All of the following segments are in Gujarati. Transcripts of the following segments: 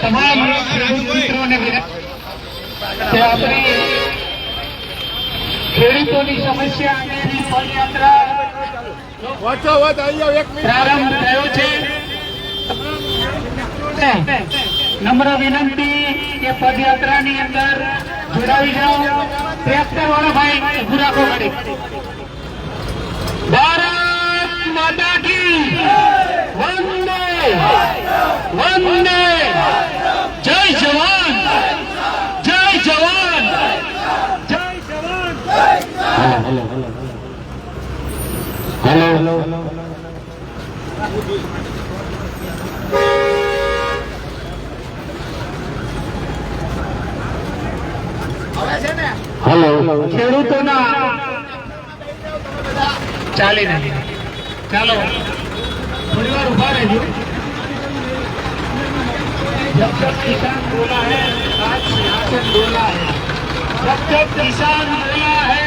તમામ મિત્રોને વિનંતી કે આપણે ખેડૂતોની સમસ્યા અંગેની પદયાત્રા પ્રારંભ થયો છે। નમ્ર વિનંતી કે પદયાત્રાની અંદર જોડાવી જાઓ। ટ્રેક્ટર વાળો ભાઈ ઉભું રાખો ગાડી। ભારત માતા કી વંદે વંદે। જય જવાન જય જવાન જય જવાન। હેલો હેલો હેલો હેલો ખેડૂતોના ચાલીને ચાલો થોડી વાર ઉભા રહેજો। जब जब किसान बोला है आज सिंहासन बोला है। जब जब किसान बोला है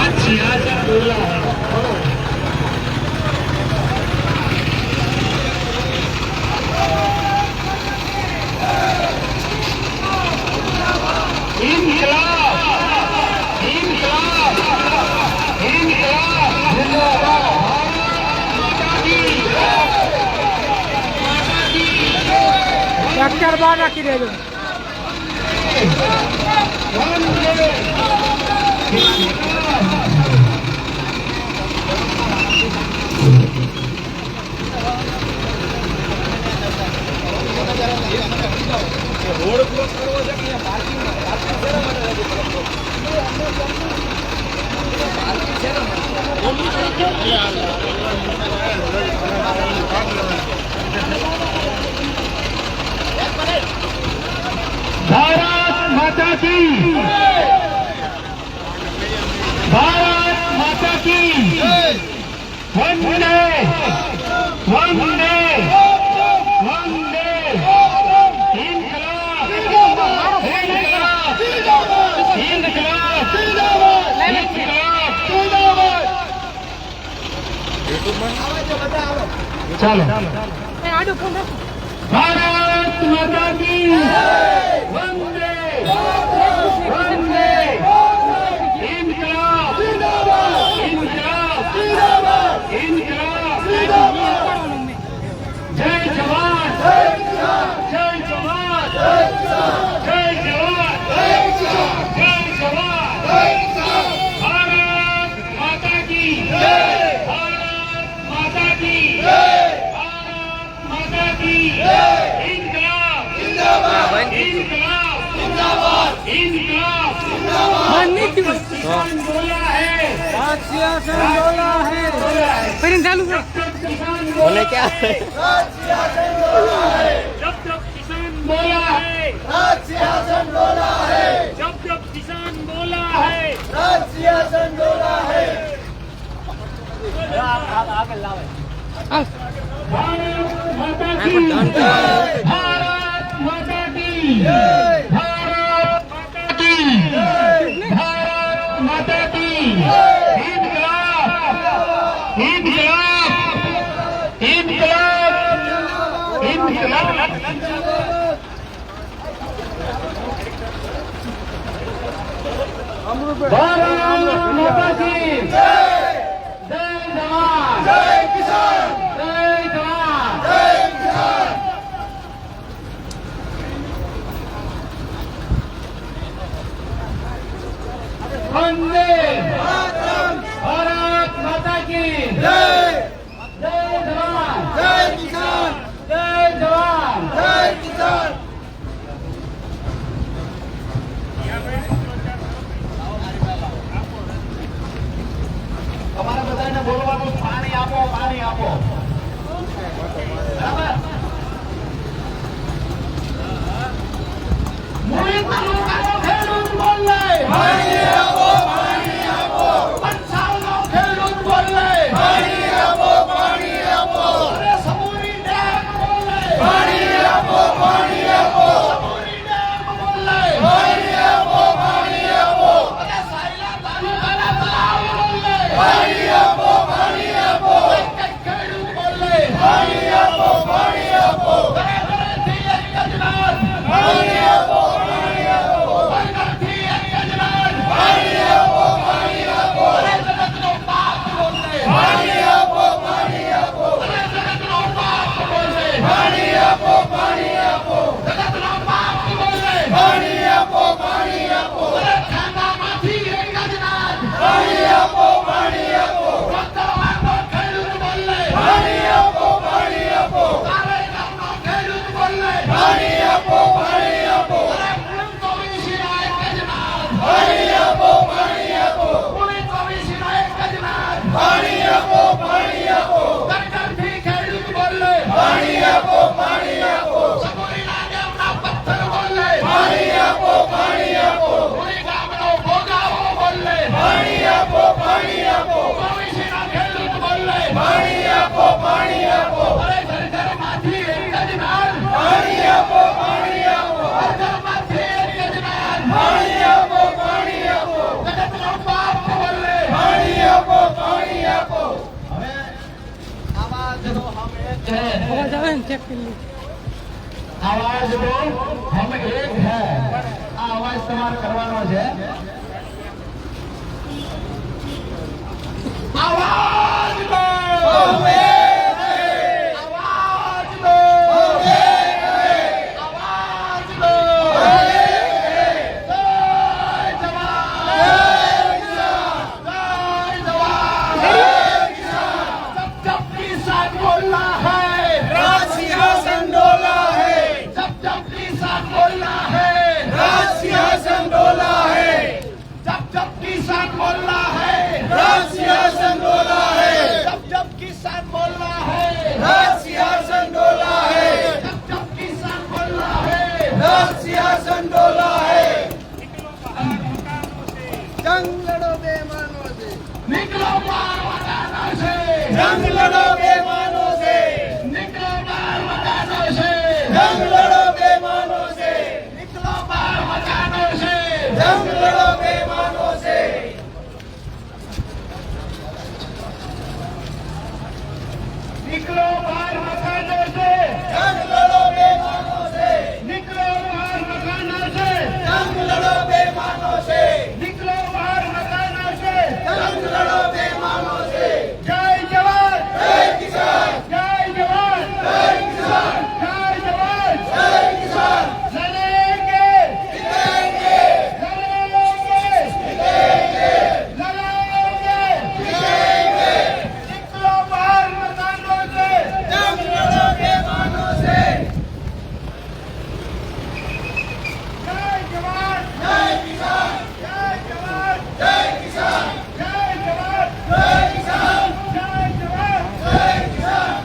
आज सिंहासन बोला है। इंकलाब इंकलाब इंकलाब जिंदाबाद। ट्रैक्टर बाहर रखी दे दो। रोड ब्लॉक करવો છે કે પાર્કિંગ भारत माता की भारत माता की वंदे वंदे वंदे। इंकलाब इंकलाब इंकलाब इंकलाब। चलो भारत माता की वंदे वंदे। इंकलाब इंकलाब इंकलाब। जय जवान जय जवान जय जवान जय जवान। भारत माता की भारत माता की भारत माता की। इंकलाब इंकलाब इंकलाब किसान बोला है आज सिंहासन बोला है। फिर चालू बोले क्या है? आज सिंहासन बोला है। जब जब किसान बोला है आज सिंहासन बोला है। जब जब किसान बोला है आज सिंहासन बोला है। आगे लावे। भारत माता की भारत माता की भारत माता की भारत माता की। इंकलाब इंकलाब इंकलाब इंकलाब। भारत माता की जय जवान जय किसान जय जवान जय किसान। वंदे भारत माता की जय जय जवान जय किसान जय जवान जय किसान। તમારે બધાને બોલવાનું પાણી આપો પાણી આપો બરાબર। મૂળી તાલુકાનો ખેડૂત બોલે પાણી આપો પાણી આપો। પંચાલનો ખેડૂત બોલે પાણી આપો પાણી આપો। અરે સમૂરી ડેમ બોલે પાણી આપો પાણી આપો। સમૂરી ડેમ બોલે પાણી આપો પાણી આપો। અરે સાયલા તાલુકાના તળાવ બોલે પાણી આપો પાણી આપો। ખેડૂત બોલે પાણી આપો પાણી આપો। ઘરે ઘરેથી आवाज आवे चेक कर ली आवाज दो हम एक है आ आवाज તમારે કરવાનો છે आवाज दो हम एक है आवाज दो हम एक है आवाज दो हम एक है जय जवान जय किसान जय जवान जय किसान जब किसान बोलना है राज सिंहासन डोला है जब किसान बोलना है राज सिंहासन डोला है जब किसान बोलना है राज सिंहासन डोला है जब किसान बोलना है राज सिंहासन डोला है जब किसान बोलना है राज सिंहासन डोला है जंग लड़ो बेईमानों से निकलो बाहर मैदानों से जंग लड़ो बेईमानों से निकलो बाहर मैदानों से जंग लड़ो बेईमानों से निकलो बाहर मैदानों से जंग लड़ो बेईमानों से निकलो बाहर मैदानों से जंग लड़ो बेईमानों से निकलो बाहर मैदानों से जंग लड़ो बेईमानों से निकलो बाहर मैदानों से जंग लड़ो बेईमानों से जय जवान जय किसान जय जवान जय किसान जय जवान जय किसान लड़ेंगे जीतेंगे लड़ेंगे जीतेंगे लड़ेंगे जीतेंगे निकलो बाहर मैदानों से जंग लड़ो बेईमानों से जय जवान जय किसान जय जवान जय किसान जय जवान जय किसान जय जवान जय किसान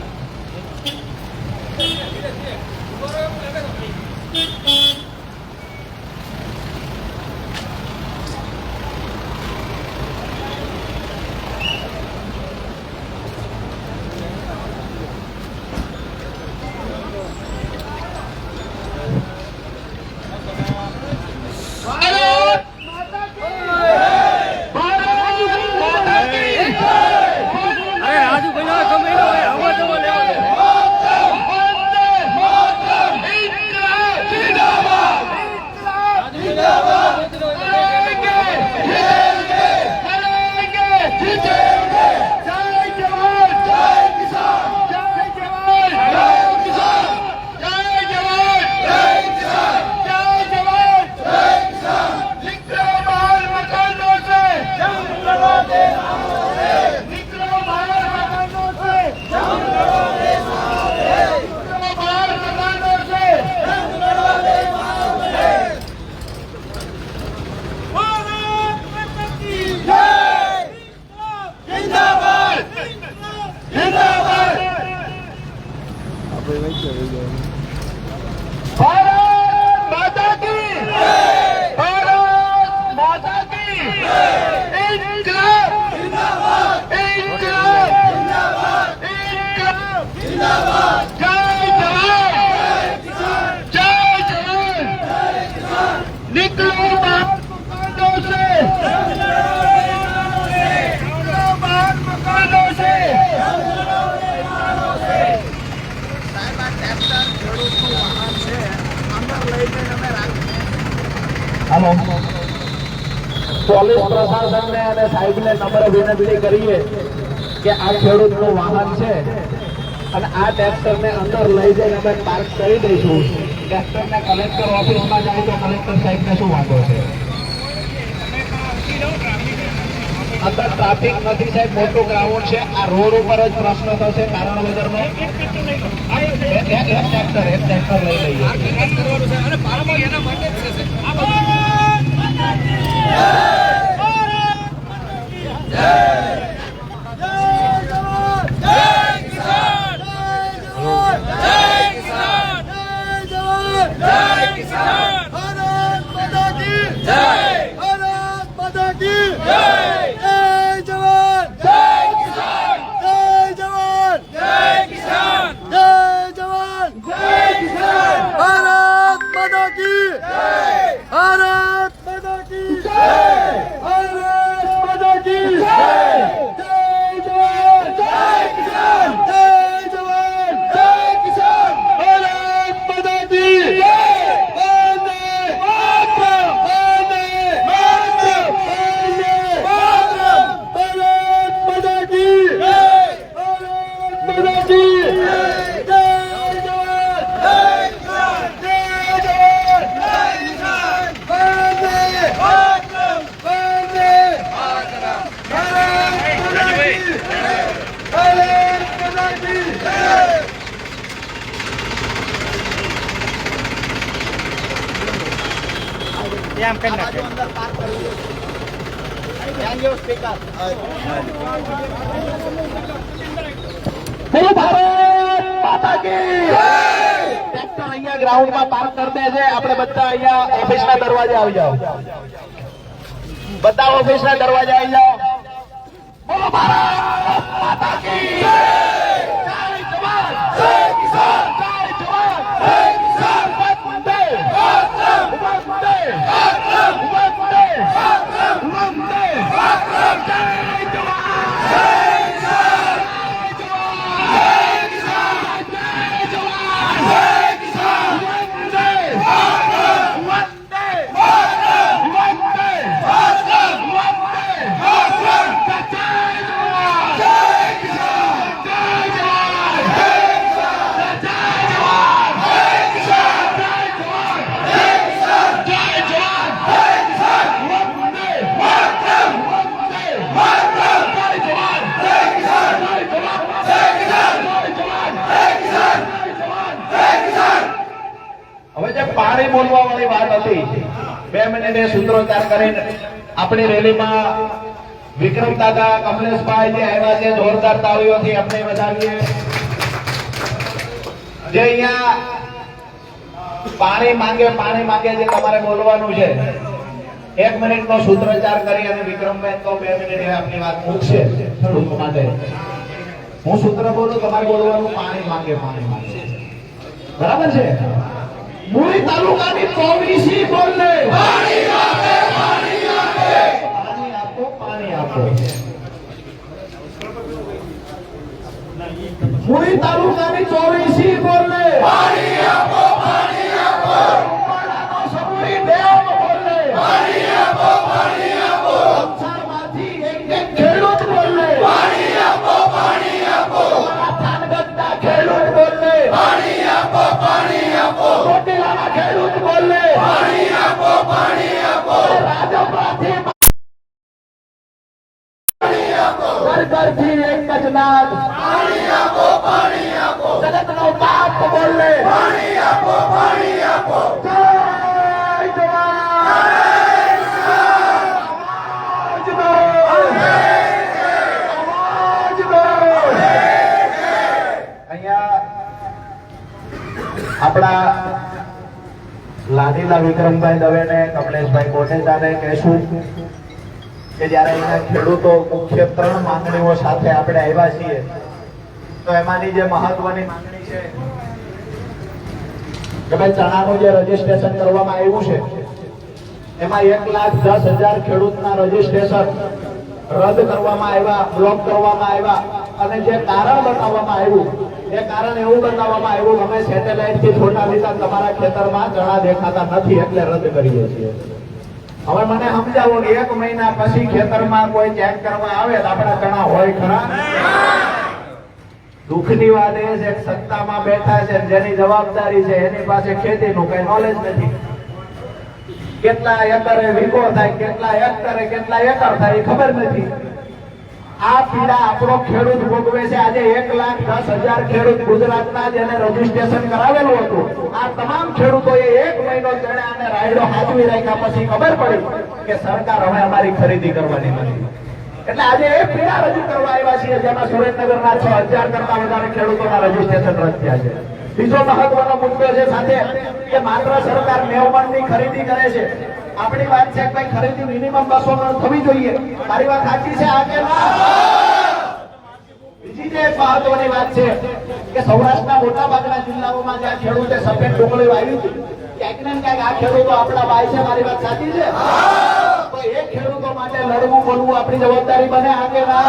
भारत माता की भारत माता की अरे राजू बना कमेंट है हवा तो ले भारत माता की भारत माता की इनकलाब जिंदाबाद इनकलाब जिंदाबाद इनकलाब जिंदाबाद जय जवान जय जवान निकलो बाहर मकानों से निकलो बाहर मकानों से हेलो પોલીસ પ્રશાસનને અને સાહેબને નમ્ર વિનંતી કરીએ કે આ ખેડૂતનું વાહન છે અને આ ટ્રેક્ટરને અંદર લઈ જઈને અમે પાર્ક કરી દઈશું. ટ્રેક્ટરને કલેક્ટર ઓફિસમાં જાય તો કલેક્ટર સાહેબને શું વાંધો છે? અંદર ટ્રાફિક નથી સાહેબ, મોટું ગ્રાઉન્ડ છે. આ રોડ ઉપર જ પ્રશ્ન થશે કારણ વગરનો. એક ટ્રેક્ટર લઈ લઈએ. भारत माता की जय! भारत माता की जय! આમ કરી નાખે. અંદર પાર્ક કરવું છે. ધ્યાન જેવું સ્પીકર. બોલો ભારત માતા કી જય. ટ્રેક્ટર અહીંયા ગ્રાઉન્ડમાં પાર્ક કરી દે છે. આપણે બધા અહીંયા ઓફિસના દરવાજે આવી જાઓ. બધા ઓફિસના દરવાજે આવી જાઓ. બોલો ભારત માતા કી જય. જય જવાન જય કિસાન. જય જવાન જય કિસાન. વંદે માતરમ. વંદે માતરમ. વંદે માતરમ. વંદે માતરમ. જય જવાન જય કિસાન. હવે જે પાણી બોલવા વાળી વાત હતી, 2 મિનિટે સૂત્રોચ્ચાર કરીને આપણી રેલીમાં વિક્રમ દાદા, કમલેશભાઈ જે આવ્યા છે, જોરદાર તાળીઓથી આપણે વધાવીએ. જે અહીંયા પાણી માંગે જે તમારે બોલવાનું છે, 1 મિનિટનો સૂત્રોચ્ચાર કરી અને વિક્રમભાઈ તો 2 મિનિટે આપની વાત મૂકશે ખેડૂતો માટે. હું સૂત્ર બોલું, તમારે બોલવાનું પાણી માંગે. બરાબર છે? મુળી તાલુકાની 24 બોલને પાણી આપે. પાણી આપો. પાણી આપો. મુળી તાલુકાની 24 બોલને પાણી આપો. પાણી આપો. ઉમરડાનો સમૂહ ડેમ બોલને પાણી આપો. પાણી આપો. સંસારમાંથી એક ખેડૂત બોલને પાણી આપો. પાણી આપો. થાનગઢના ખેડૂત બોલને પાણી આપો. પાણી આપો. ચોટીલાના ખેડૂત બોલને પાણી આપો. પાણી આપો. રાજપરાથી પાણી આપો. ઘરથી એક જ નાદ પાણી આપો. પાણી આપો. જગતનો બાપ બોલને પાણી આપો. પાણી આપો. જય જવાન જય કિસાન. આવાજ દો. આવાજ દો. અહીંયા આપણા લાડીલા વિક્રમભાઈ દવેને, કમલેશભાઈ કોટેચાને કહેશું કે જ્યારે અહીંયા ખેડૂતો મુખ્ય 3 માંગણીઓ સાથે આપણે આવ્યા છીએ, તો એમાંની જે મહત્વની માંગણી છે કે ભાઈ ચણાનું જે રજીસ્ટ્રેશન કરવામાં આવ્યું છે એમાં 1,10,000 ખેડૂતના રજીસ્ટ્રેશન રદ કરવામાં આવ્યા, બ્લોક કરવામાં આવ્યા. અને જે કારણ બતાવવામાં આવ્યું, એ કારણ એવું બતાવવામાં આવ્યું, અમે સેટેલાઇટ થી ફોટા લીધા, તમારા ખેતરમાં ચણા દેખાતા નથી એટલે રદ કરીએ છીએ. હવે મને સમજાવો, 1 મહિના પછી ખેતરમાં કોઈ ચેક કરવા આવે તો આપણા ચણા હોય ખરા? દુઃખની વાત એ છે કે સત્તામાં બેઠા છે, જેની જવાબદારી છે એની પાસે ખેતીનું કઈ નોલેજ નથી. કેટલા એકરે વીઘો થાય, કેટલા હેક્ટરે, કેટલા એકર થાય એ ખબર નથી. આ પીડા આપણો ખેડૂત ભોગવે છે. આજે 1,10,000 ખેડૂત ગુજરાતના જેને રજીસ્ટ્રેશન કરાવેલું હતું, આ તમામ ખેડૂતોએ 1 મહિનો ચણા અને રાયડો હાચવી રાખ્યા પછી ખબર પડી કે સરકાર હવે અમારી ખરીદી કરવાની નથી. એટલે આજે એ પીડા રજૂ કરવા આવ્યા છીએ, જેમાં સુરેન્દ્રનગરના 6,000 કરતા વધારે ખેડૂતોના રજીસ્ટ્રેશન રદ થયા છે. બીજો મહત્વનો મુદ્દો છે સાથે કે માત્ર સરકાર 90 મણની ખરીદી કરે છે. આપણી વાત છે કે ભાઈ ખરીદી મિનિમમ 200 મણ થવી જોઈએ. મારી વાત સાચી છે આ કે ના? બીજી જે મહત્વની વાત છે કે સૌરાષ્ટ્રના મોટા ભાગના જિલ્લાઓમાં જ્યાં ખેડૂતે સફેદ ડુંગળી વાવી હતી, ક્યાંક ને ક્યાંક આ ખેડૂતો આપણા ભાઈ છે. મારી વાત સાચી છે? તો એ ખેડૂતો માટે લડવું બોલવું આપણી જવાબદારી બને આ કે ના?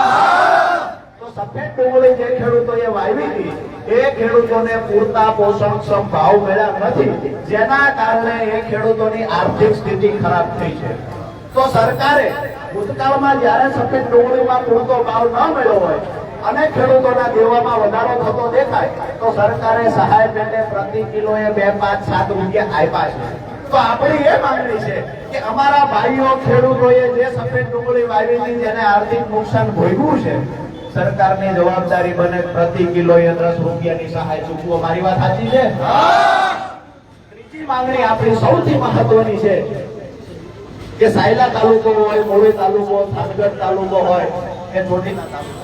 તો સફેદ ડુંગળી જે ખેડૂતોએ વાવી હતી એ ખેડૂતોને પૂરતા પોષણક્ષમ ભાવ મળ્યા નથી, જેના કારણે એ ખેડૂતોની આર્થિક સ્થિતિ ખરાબ થઈ છે. તો સરકારે ભૂતકાળમાં જ્યારે સફેદ ડુંગળીમાં પૂરતો ભાવ ન મળ્યો હોય અને ખેડૂતોના દેવામાં વધારો થતો દેખાય તો સરકારે સહાય પેટે પ્રતિ કિલોએ 2, 5, 7 રૂપિયા આપ્યા છે. તો આપણી એ માંગણી છે કે અમારા ભાઈઓ ખેડૂતોએ જે સફેદ ડુંગળી વાવી હતી જેને આર્થિક નુકસાન ભોગવ્યું છે, સરકારની જવાબદારી બને પ્રતિ કિલોએ 10 રૂપિયાની સહાય ચૂકવો. મારી વાત સાચી છે? ત્રીજી માંગણી આપણી સૌથી મહત્વની છે કે સાયલા તાલુકો હોય, મોરબી તાલુકો, થાનગઢ તાલુકો હોય કે ચોટીલા તાલુકો,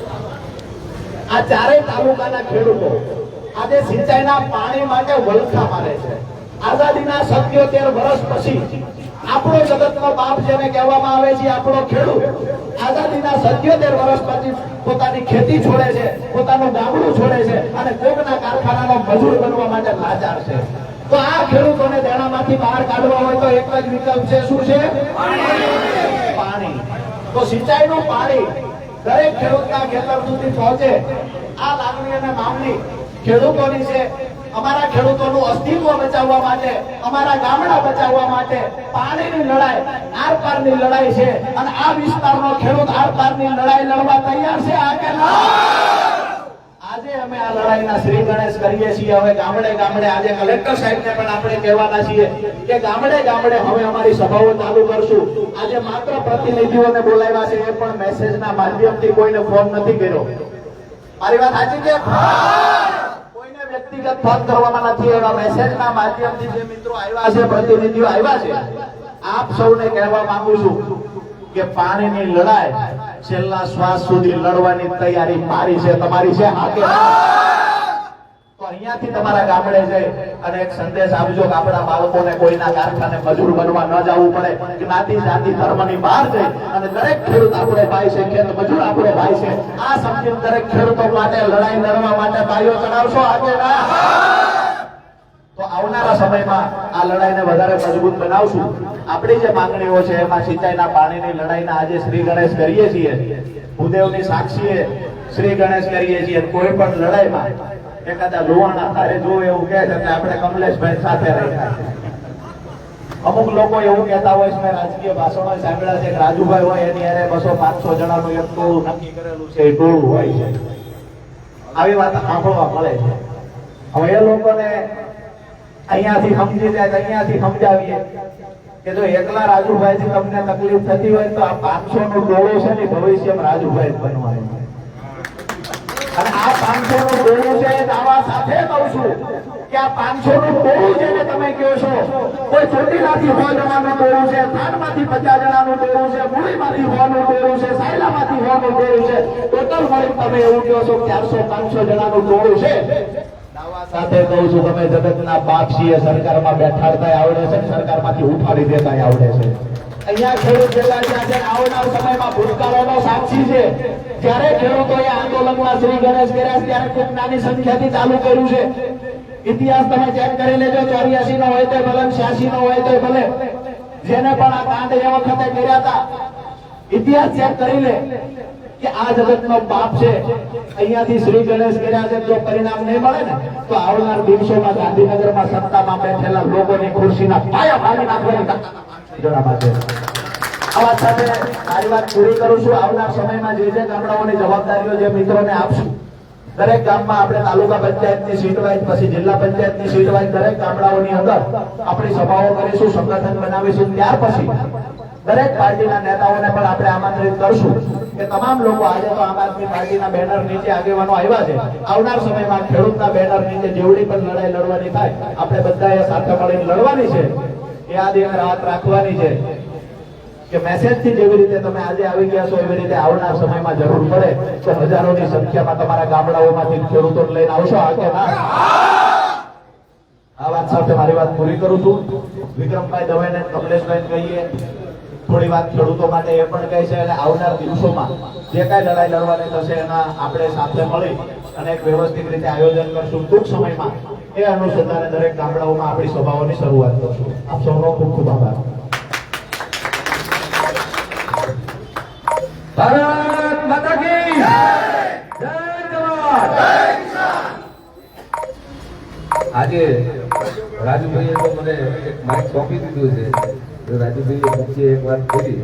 આ ચારેય તાલુકાના ખેડૂતો આજે સિંચાઈના પાણી માટે વલખા મારે છે. આઝાદીના 77 વર્ષ પછી આપણો જગતનો બાપ જેને કહેવામાં આવે છે આપણો ખેડૂત આઝાદીના 77 વર્ષ પછી પોતાની ખેતી છોડે છે, પોતાનું ગામડું છોડે છે અને કોકના કારખાનાનો મજૂર બનવા માટે લાચાર છે. તો આ ખેડૂતોને દેણામાંથી બહાર કાઢવા હોય તો એક જ વિકલ્પ છે. શું છે? પાણી. તો સિંચાઈનું પાણી દરેક ખેડૂતના ખેતર સુધી પહોંચે, આ લાગણી અને માગણી ખેડૂતોની છે. અમારા ખેડૂતોનું અસ્તિત્વ બચાવવા માટે, અમારા ગામડા બચાવવા માટે પાણીની લડાઈ આરપારની લડાઈ છે અને આ વિસ્તારનો ખેડૂત આરપારની લડાઈ લડવા તૈયાર છે. આ કે ના? આજે અમે આ લડાઈના શ્રી ગણેશ કરીએ છીએ. હવે ગામડે ગામડે આજે કલેક્ટર સાહેબને પણ આપણે કહેવાના છીએ કે ગામડે ગામડે હવે અમારી સભાઓ ચાલુ કરશું. આજે માત્ર પ્રતિનિધિઓને બોલાવ્યા છે, એ પણ મેસેજના માધ્યમથી, કોઈને ફોન નથી કર્યો. મારી વાત સાચી છે? કોઈને વ્યક્તિગત ફોન કરવામાં નથી, એવા મેસેજના માધ્યમથી જે મિત્રો આવ્યા છે, પ્રતિનિધિઓ આવ્યા છે, આપ સૌને કહેવા માંગુ છું કે પાણીની લડાઈ છેલ્લા શ્વાસ સુધી લડવાની તૈયારી મારી છે, તમારી છે. હા કે તો અહીંયાથી તમારા ગામડે જઈ અને એક સંદેશ આપજો કે આપણા બાળકોને કોઈના કારખાને મજૂર બનવા ન જવું પડે. જ્ઞાતિ જાતિ ધર્મની બહાર જઈ અને દરેક ખેડૂત આપણો ભાઈ છે, ખેત મજૂર આપણો ભાઈ છે. આ સમજીને દરેક ખેડૂતો માટે લડાઈ લડવા માટે ભાઈઓ ચડાવશો. આગે ના? તો આવનારા સમયમાં આ લડાઈને વધારે મજબૂત બનાવશું. આપણી જે માંગણીઓ છે એમાં સિંચાઈના પાણીની લડાઈના આજે શ્રી ગણેશ કરીએ છીએ, ભૂદેવની સાક્ષીએ શ્રી ગણેશ કરીએ છીએ. કોઈ પણ લડાઈમાં એકાદા લોહાણા તારે જો એવું કહે છે કે આપણે કમલેશભાઈ સાથે રહ્યા. અમુક લોકો એવું કહેતા હોય છે, મેં રાજકીય ભાષણો સાંભળ્યા છે કે રાજુભાઈ હોય એની અરે 200-500 જણાનું એક ટોળું નક્કી કરેલું છે, એ ટોળું હોય છે. આવી વાત સાંભળવા મળે છે. હવે એ લોકોને અહીંયાથી સમજી જાય, અહીંયાથી સમજાવીએ કે જો એકલા રાજુભાઈથી તમને તકલીફ થતી હોય તો આ 500 નું ટોળું છે ને ભવિષ્યમાં રાજુભાઈ જ બનવાનું. અને આ 500 નું ટોળું છે દાવા સાથે કહું છું કે આ 500 નું ટોળું જેને તમે કહો છો, કોઈ ચોટીલાથી 100 જણાનું ટોળું છે, થાનમાંથી 50 જણાનું ટોળું છે, મૂળીમાંથી 100 નું ટોળું છે, સાયલામાંથી 100 નું ટોળું છે, ટોટલ મળી તમે એવું કહો છો 400-500 જણાનું ટોળું છે. સાથે કહું છું તમે જગતના બાપ છીએ, સરકારમાં બેઠાડતા આવડે છે, સરકારમાંથી ઉઠાડી દેતા આવડે છે. અહીંયા ખેડૂત ભેગા થયા છે. આવનાર સમયમાં ભૂતકાળનો સાક્ષી છે. જ્યારે ખેડૂતોએ આંદોલનમાં શ્રી ગણેશ કર્યા ત્યારે ખૂબ નાની સંખ્યાથી ચાલુ કર્યું છે. ઇતિહાસ તમે ચેક કરી લેજો. 84 નો હોય તો ભલે, 86 નો હોય તો ભલે, જેને પણ આ કાંડ એ વખતે કર્યા હતા, ઇતિહાસ ચેક કરી લે કે આ જગતનો બાપ છે. અહીંયાથી શ્રી ગણેશ કર્યા છે. જો પરિણામ નહીં મળે ને તો આવનાર દિવસોમાં ગાંધીનગરમાં સત્તામાં બેઠેલા લોકોની ખુરશીના પાયા ભાંગી નાખવાની જણામાં છે. આ વાત સાથે મારી વાત પૂરી કરું છું. આવનાર સમયમાં જે ગામડાઓની જવાબદારીઓ જે મિત્રોને આપશું, દરેક ગામમાં આપણે તાલુકા પંચાયતની સીટ વાઇઝ, પછી જિલ્લા પંચાયતની સીટ વાઇઝ દરેક ગામડાઓની અંદર આપણી સભાઓ કરીશું, સંગઠન બનાવીશું. ત્યાર પછી દરેક પાર્ટીના નેતાઓને પણ આપણે આમંત્રિત કરશું કે તમામ લોકો, આજે તો આમ આદમી પાર્ટીના બેનર નીચે આગેવાનો આવ્યા છે, આવનાર સમયમાં ખેડૂતના બેનર નીચે જેવડી પણ લડાઈ લડવાની થાય, આપણે બધાએ સાથે મળીને લડવાની છે. એ આ દિવસ રાત રાખવાની છે કે મેસેજથી જેવી રીતે તમે આજે આવી ગયા છો એવી રીતે આવનાર સમયમાં જરૂર પડે તો હજારોની સંખ્યામાં તમારા ગામડાઓમાંથી ખેડૂતોને લઈને આવશો. આ કે ના? આ વાત સાથે મારી વાત પૂરી કરું છું. વિક્રમભાઈ દવેને, કમલેશભાઈ કહીએ થોડી વાત ખેડૂતો માટે એ પણ કહે છે. અને આવનાર દિવસોમાં જે કાંઈ લડાઈ લડવાની થશે એના આપણે સાથે મળી અને એક વ્યવસ્થિત રીતે આયોજન કરશું. ટૂંક સમયમાં એ અનુસંધાને દરેક ગામડાઓમાં આપણી સભાઓની શરૂઆત કરશું. આપ સૌનો ખૂબ ખૂબ આભાર. ભારત માતા કી જય! જય જવાન! જય કિસાન! આજે રાજુભાઈએ તો મને એક માઇક સોંપી દીધું છે. રાજુભાઈએ વચ્ચે એક વાત કરી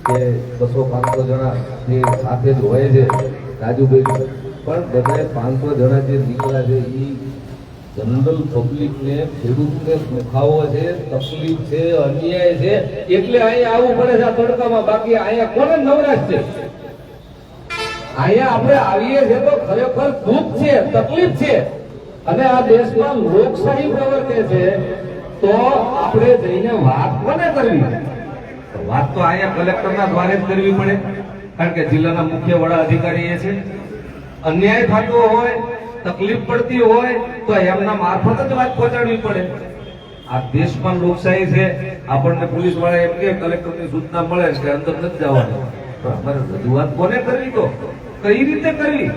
કે 200-500 જણા જે સાથે જ હોય છે રાજુભાઈ, પણ બધાએ 500 જણા જે નીકળ્યા છે એ જનરલ પબ્લિકને, ખેડૂતને દુખાવો છે, તકલીફ છે, અન્યાય છે, એટલે અહીંયા આવવું પડે છે આ તડકામાં. બાકી અહીંયા કોને નવરાશ છે? અહીંયા આપણે આવીએ છીએ તો ખરેખર દુઃખ છે, તકલીફ છે. અને આ દેશમાં લોકશાહી પ્રવર્તે છે તો આપણે જઈને વાત કોને કરવી? વાત તો અહીંયા કલેક્ટરના દ્વારે જ કરવી પડે, કારણ કે જિલ્લાના મુખ્ય વડા અધિકારી એ છે. અન્યાય થતો હોય, તકલીફ પડતી હોય તો એમના મારફત જ વાત પહોંચાડવી પડે. આ દેશમાં લોકશાહી છે. આપણને પોલીસ વાળા એમ કે કલેક્ટરની સૂચના મળે કે અંદર નથી જવાનું, પણ અમારે રજૂઆત કોને કરવી, તો કઈ રીતે કરવી?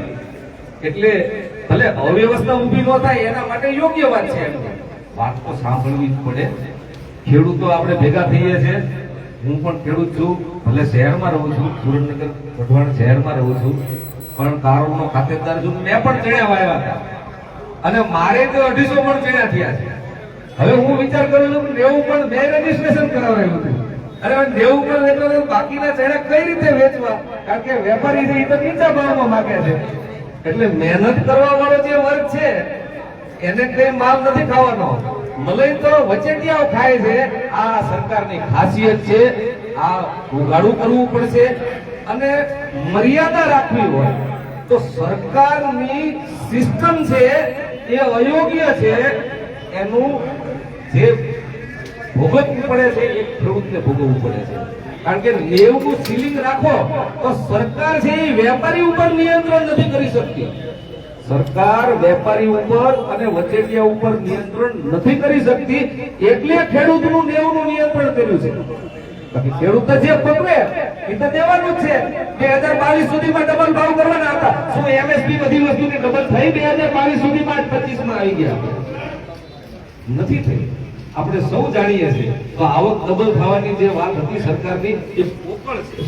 એટલે ભલે અવ્યવસ્થા ઊભી ન થાય એના માટે યોગ્ય વાત છે. એમની વાત તો સાંભળવી જ પડે. ખેડૂતો આપણે ભેગા થઈએ છીએ. હું પણ ખેડૂત છું, ભલે શહેરમાં રહું છું, સુરેન્દ્રનગર વઢવાણ શહેરમાં રહું છું, પણ કારોનો ખાતેદાર છું. મેં પણ ચણ્યા વાવ્યા હતા અને મારે તો 250 પણ ચણ્યા થયા છે. હવે હું વિચાર કરું છું 90 પણ મેં રજીસ્ટ્રેશન કરાવેલું હતું અને 90 પણ વેચવા, બાકીના ચણ્યા કઈ રીતે વેચવા? કારણ કે વેપારી છે એ તો નીચા ભાવમાં માંગે છે. એટલે મહેનત કરવા વાળો જે વર્ગ છે એને કઈ માલ નથી ખાવાનો. મલઈ તો વચેટિયાઓ ખાય છે. આ સરકારની ખાસિયત છે. આ ઉગાડું કરવું પડશે અને મર્યાદા રાખવી હોય તો સરકારની સિસ્ટમ છે એ અયોગ્ય છે. એનું જે ભોગવવું પડે છે એ ખેડૂતને ભોગવવું પડે છે. કારણ કે 90 સીલિંગ રાખો તો સરકાર છે એ વેપારી ઉપર નિયંત્રણ નથી કરી શકતી. સરકાર વેપારી ઉપર અને વચેટિયા ઉપર નિયંત્રણ નથી કરી શકતી, એટલે ખેડૂતનું 90 નું નિયંત્રણ કર્યું છે. બાકી ખેડૂત જે પકવે એ તો દેવાનું જ છે. 2022 સુધીમાં ડબલ ભાવ કરવાના હતા. શું એમએસપી બધી વસ્તુની ડબલ થઈ? 2022 સુધીમાં 25 માં આવી ગયા નથી થઈ. આપણે સૌ જાણીએ છીએ. તો આવક ડબલ થવાની જે વાત હતી સરકારની એ પોકળ છે.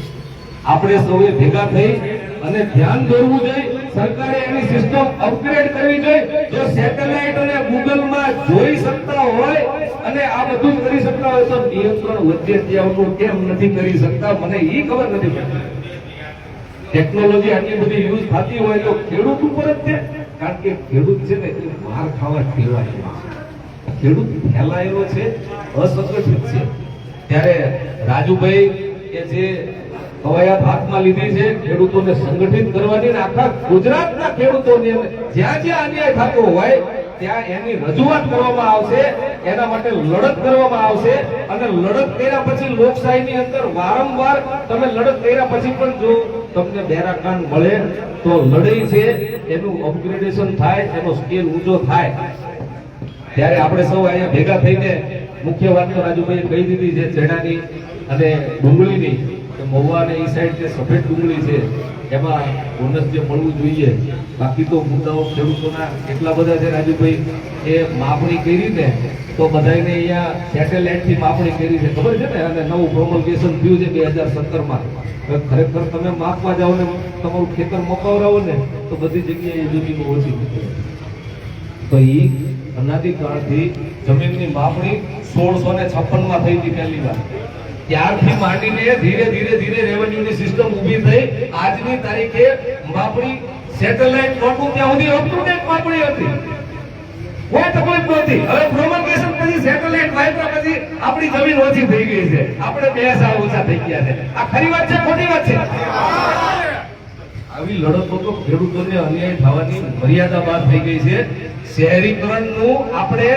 આપણે સૌએ ભેગા થઈ અને ધ્યાન દોરવું જોઈએ. સરકારે એની સિસ્ટમ અપગ્રેડ કરવી જોઈએ. જો સેટેલાઇટ અને ગૂગલમાં જોઈ શકતા હોય અને આ બધું કરી શકતા હોય તો નિયંત્રણ વચેટિયાઓનું કેમ નથી કરી શકતા? મને એ ખબર નથી પડતી. ટેકનોલોજી આટલી બધી યુઝ થતી હોય તો ખેડૂત ઉપર જ છે. કારણ કે ખેડૂત છે ને એ માર ખાવા ટેવાયેલો છે. ખેડૂત ફેલાયેલો છે, અસંગઠિત છે. ત્યારે રાજુભાઈ કે જે કવાયત હાથમાં લીધી છે ખેડૂતોને સંગઠિત કરવાની, આખા ગુજરાતના ખેડૂતોને જ્યાં જ્યાં અન્યાય થતો હોય ત્યાં એની રજૂઆત કરવામાં આવશે, એના માટે લડત કરવામાં આવશે. અને લડત કર્યા પછી લોકશાહીની અંદર વારંવાર તમે લડત કર્યા પછી પણ જો તમને બેરાકાન મળે તો લડાઈ છે એનું અપગ્રેડેશન થાય, એનો સ્કેલ ઊંચો થાય. ત્યારે આપણે સૌ અહીંયા ભેગા થઈને મુખ્ય વાત તો રાજુભાઈએ કહી દીધી છે ચણાની અને ડુંગળીની. મહુવા અને એ સાઈડ જે સફેદ ડુંગળી છે એમાં બોનસ જે મળવું જોઈએ. બાકી તો મુદ્દાઓ ખેડૂતોના એટલા બધા છે રાજુભાઈ. એ માપણી કરી ને તો બધાને અહીંયા સેટેલાઇટ થી માપણી કરી છે, ખબર છે ને? અને નવું પ્રોમોલ્ગેશન થયું છે 2017 માં. ખરેખર તમે માપવા જાઓ ને તમારું ખેતર મપાવરાવો ને તો બધી જગ્યાએ જમીન ઓછી નીકળે. તો એ અનાદિકાળથી જમીનની માપણી 1656 માં થઈ હતી પહેલી વાર. ત્યારથી માંડીને ધીરે ધીરે ધીરે રેવન્યુની સિસ્ટમ ઊભી થઈ. આજની તારીખે માપણી સેટેલાઇટ નહોતું ત્યાં સુધી અપ ટુ ડેટ માપણી હતી, કોઈ તકલીફ નહોતી. હવે પ્રોમોગેશન પછી સેટેલાઇટ વાપર્યા પછી આપણી જમીન ઓછી થઈ ગઈ છે, આપણે 2 સાલ ઓછા થઈ ગયા છે. આ ખરી વાત છે, ખોટી વાત છે? આવી લડતો તો ખેડૂતોને અન્યાય થવાની મર્યાદા બહાર થઈ ગઈ છે. શહેરીકરણનું આપણે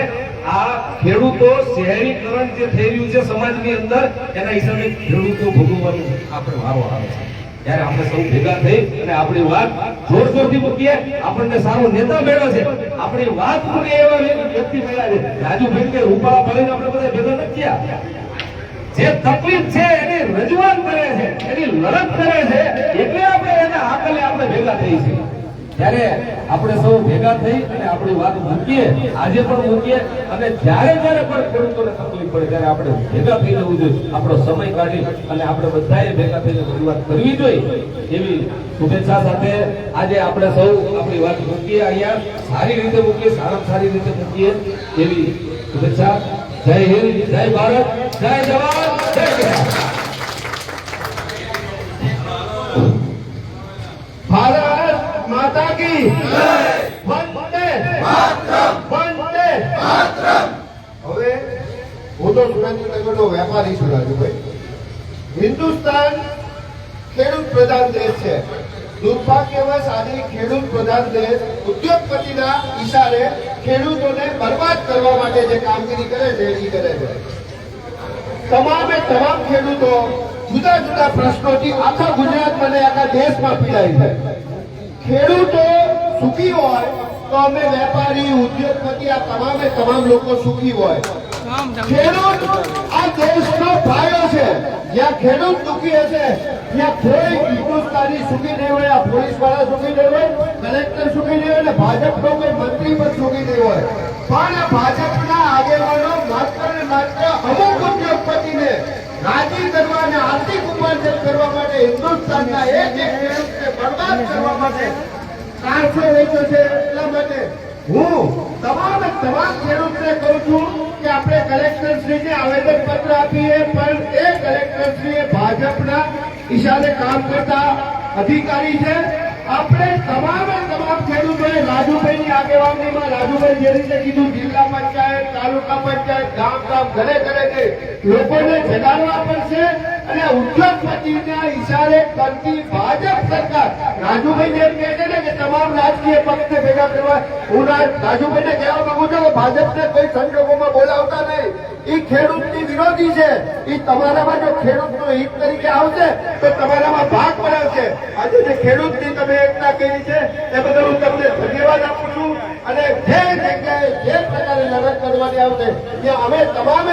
આ ખેડૂતો શહેરીકરણ જે થઈ રહ્યું છે સમાજની અંદર એના હિસાબે ખેડૂતો ભોગવવાનું આપણે વારો આવે છે. ત્યારે આપણે સૌ ભેગા થઈ અને આપણી વાત જોરશોરથી મૂકીએ. આપણને સારો નેતા મેળવે છે, આપણી વાત મૂકે એવા વ્યક્તિ મળ્યા છે. રાજુભાઈ કે રૂપાળા ભણીને આપણે બધા ભેગા નથી થયા. જે તકલીફ છે એની રજૂઆત કરે છે, એની લડત કરે છે, એટલે આપણે એના આકલે આપણે ભેગા થઈ છે. ત્યારે આપણે સૌ ભેગા થઈ અને આપણી વાત મૂકીએ, આજે પણ મૂકીએ. અને જ્યારે જ્યારે પણ ખેડૂતોને તકલીફ પડે ત્યારે આપણે ભેગા થઈ જવું જોઈએ. આપણો સમય કાઢી અને આપણે બધાએ ભેગા થઈને રજૂઆત કરવી જોઈએ. એવી શુભેચ્છા સાથે આજે આપણે સૌ આપણી વાત મૂકીએ, અહીંયા સારી રીતે મૂકીએ, સારામાં સારી રીતે મૂકીએ એવી શુભેચ્છા. જય હિન્દ, જય ભારત, જય જવાન, જય કિસાન. ભારત માતા કી વંદે માતરમ, વંદે માતરમ. હવે હું તો સુરેન્દ્રનગરનો વેપારી છું રાજુભાઈ. હિન્દુસ્તાન ખેડૂત પ્રધાન દેશ છે. દુર્ભાગ્યવશ આજે ખેડૂત પ્રધાન દેશ ઉદ્યોગપતિના ઈશારે ખેડૂતોને બરબાદ કરવા માટે જે કામગીરી કરે છે એ કરે છે. તમામે તમામ ખેડૂતો જુદા જુદા પ્રશ્નોથી આખા ગુજરાતમાં અને આખા દેશમાં પીડાય છે. ખેડૂતો સુખી હોય તો અમે વેપારી ઉદ્યોગપતિ આ તમામે તમામ લોકો સુખી હોય. ખેડૂત આ દેશનો પાયો છે. જ્યાં ખેડૂત સુખી હશે ત્યાં કોઈ હિન્દુસ્તાની સુખી નહીં હોય, આ પોલીસ વાળા સુખી નહીં હોય, કલેક્ટર સુખી નહીં હોય, અને ભાજપનો કોઈ મંત્રી પણ સુખી નહીં હોય. પણ આ ભાજપના આગેવાનો માત્ર ને માત્ર અમુક ઉદ્યોગપતિને રાજી કરવા અને આર્થિક ઉપાર્જન કરવા માટે હિન્દુસ્તાનના એક ખેડૂતને બરબાદ કરવા માટે કારસો વેચ્યો છે. એટલા માટે હું તમામ ખેડૂતને કહું છું કે આપણે કલેક્ટરશ્રીને આવેદન પત્ર આપીએ, પણ એ કલેક્ટરશ્રી ભાજપના ઈશારે કામ કરતા અધિકારી છે. આપણે તમામ ખેડૂતોએ રાજુભાઈની આગેવાનીમાં, રાજુભાઈ જે રીતે કીધું, જિલ્લા પંચાયત, તાલુકા પંચાયત, ગામ ઘરે ઘરે લોકોને જગાડવા પડશે. અને ઉદ્યોગપતિના ઈશારે કરતી ભાજપ સરકાર, રાજુભાઈ એમ કહે છે ને કે તમામ રાજકીય પક્ષને ભેગા કરવા, હું રાજુભાઈને કહેવા માંગુ છું કે ભાજપને કોઈ સંજોગોમાં બોલાવતા નહીં. એ ખેડૂતની વિરોધી છે. એ તમારામાં જો ખેડૂતનું હિત તરીકે આવશે તો તમારામાં ભાગ બનાવશે. આજે જે ખેડૂતની તમે એકતા કરી છે એ બદલ હું તમને ધન્યવાદ આપું છું. અને જે જગ્યાએ જે પ્રકારે લડત કરવાની આવશે ત્યાં અમે તમામ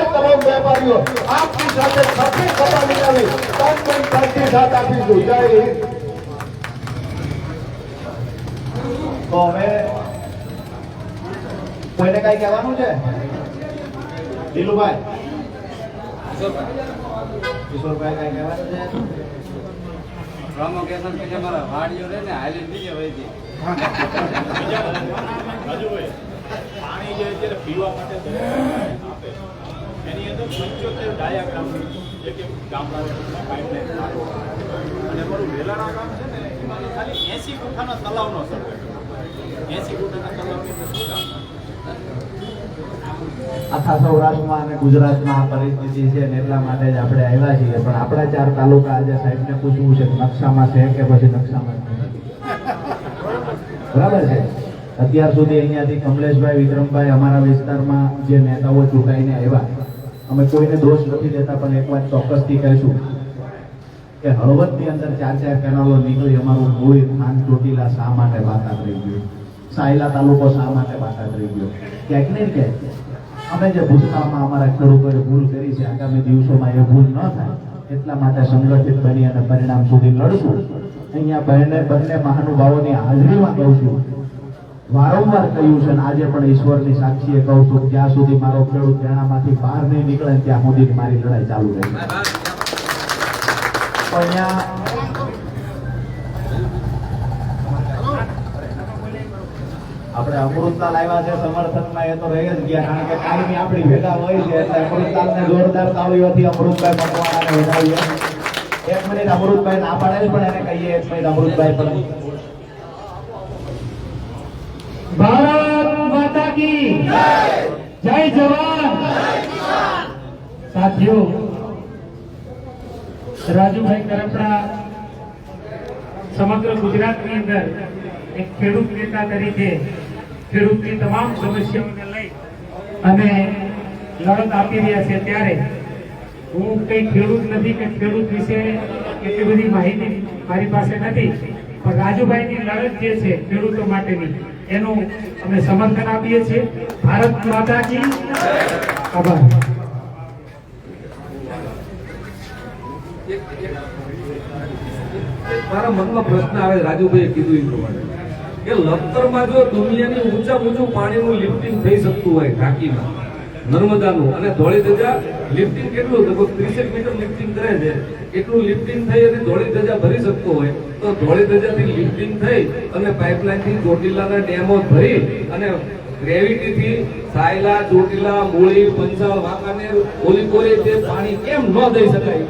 વેપારીઓ આપની સાથે સફળ સભા મિલાવી તન શાંતિ સાથ આપીશું. જય હિન્દ. તો હવે કોઈને કઈ કહેવાનું છે? દિલુભાઈ, કિશોરભાઈ કઈ કહેવાનું છે? પ્રમોકેશન કે અમારા વાડીઓ રે ને હાલી નીચે વહી ગઈ. રાજુભાઈ, પાણી જે અત્યારે પીવા માટે આપે એની અંદર 75 ડાયાગ્રામ જે કે ગામડાઓમાં પાઇપલાઇન નાખો અને અમારું વેલાણા ગામ છે ને એમાં ખાલી 80 ગુઠાના તલાવનો સર્વે 80 ગુઠાના તલાવની અંદર શું કામ? આખા સૌરાષ્ટ્રમાં અને ગુજરાતમાં આ પરિસ્થિતિ છે ને એટલા માટે જ આપણે આવ્યા છીએ. પણ આપણા 4 તાલુકા આજે સાહેબને પૂછવું છે નકશામાં છે કે પછી નકશામાં નથી. બરાબર છે. અત્યાર સુધી અહીંયાથી કમલેશભાઈ, વિક્રમભાઈ, અમારા વિસ્તારમાં જે નેતાઓ ચૂંટાઈને આવ્યા, અમે કોઈને દોષ નથી દેતા, પણ એક વાત ચોક્કસથી કહીશું કે હળવદની અંદર 4 કેનાલો નીકળી. અમારું મૂળ થાન ચોટીલા શા માટે બાકાત રહી ગયું? સાયલા તાલુકો શા માટે બાકાત રહી ગયો? ક્યાંક ને ક્યાંક અમે જે ભૂતકાળમાં અમારા ખેડૂતોએ ભૂલ કરી છે, આગામી દિવસોમાં એ ભૂલ ન થાય એટલા માટે સંગઠિત બની અને પરિણામ સુધી લડશું. અહીંયા બંને મહાનુભાવોની હાજરીમાં કહું છું, વારંવાર કહ્યું છે, અને આજે પણ ઈશ્વરની સાક્ષીએ કહું છું, જ્યાં સુધી મારો ખેડૂત તેણામાંથી બહાર નહીં નીકળે ત્યાં સુધી મારી લડાઈ ચાલુ રહે. અહીંયા આપણે અમૃતલાલ આવ્યા છે સમર્થનમાં, એ તો રહી જ ગયા, કારણ કે કાયમી આપણી ભેગા હોય છે. એટલે અમૃતલાલને જોરદાર તાળીઓથી અમૃતભાઈ મકવાણાને વધાવીએ. 1 મિનિટ અમૃતભાઈ ના પાડે છે, પણ એને કહીએ 1 મિનિટ અમૃતભાઈ પણ. ભારત માતા કી જય જવાન. સાથીઓ, રાજુભાઈ કરપડા સમગ્ર ગુજરાતની અંદર એક ખેડૂત નેતા તરીકે ખેડૂતની તમામ સમસ્યાઓને લઈ અને લડત આપી રહ્યા છે. ત્યારે હું કઈ ખેડૂત નથી કે ખેડૂત વિશે એટલી બધી માહિતી મારી પાસે નથી, પણ રાજુભાઈની લડત જે છે ખેડૂતો માટેની, એનું અમે સમર્થન આપીએ છીએ. ભારત માતા કી આભાર. મારા મનમાં પ્રશ્ન આવે, રાજુભાઈએ કીધું એ પ્રમાણે કે લખતરમાં જો દુનિયાની ઊંચામાં ઊંચું પાણીનું લિફ્ટિંગ થઈ શકતું હોય ટાંકીમાં નર્મદાનું, અને ધોળી ધજા લિફ્ટિંગ કેટલું, લગભગ 30 મીટર લિફ્ટિંગ કરે છે, એટલું લિફ્ટિંગ થઈ અને ધોળી ધજા ભરી શકતો હોય, તો ધોળી ધજાથી લિફ્ટિંગ થઈ અને પાઇપલાઇનથી ચોટીલાના ડેમો ભરી અને ગ્રેવિટીથી સાયલા, ચોટીલા, મૂળી, પંચાલ, વાંકાનેર, ઓલીપોરી તે પાણી કેમ ન દઈ શકાય?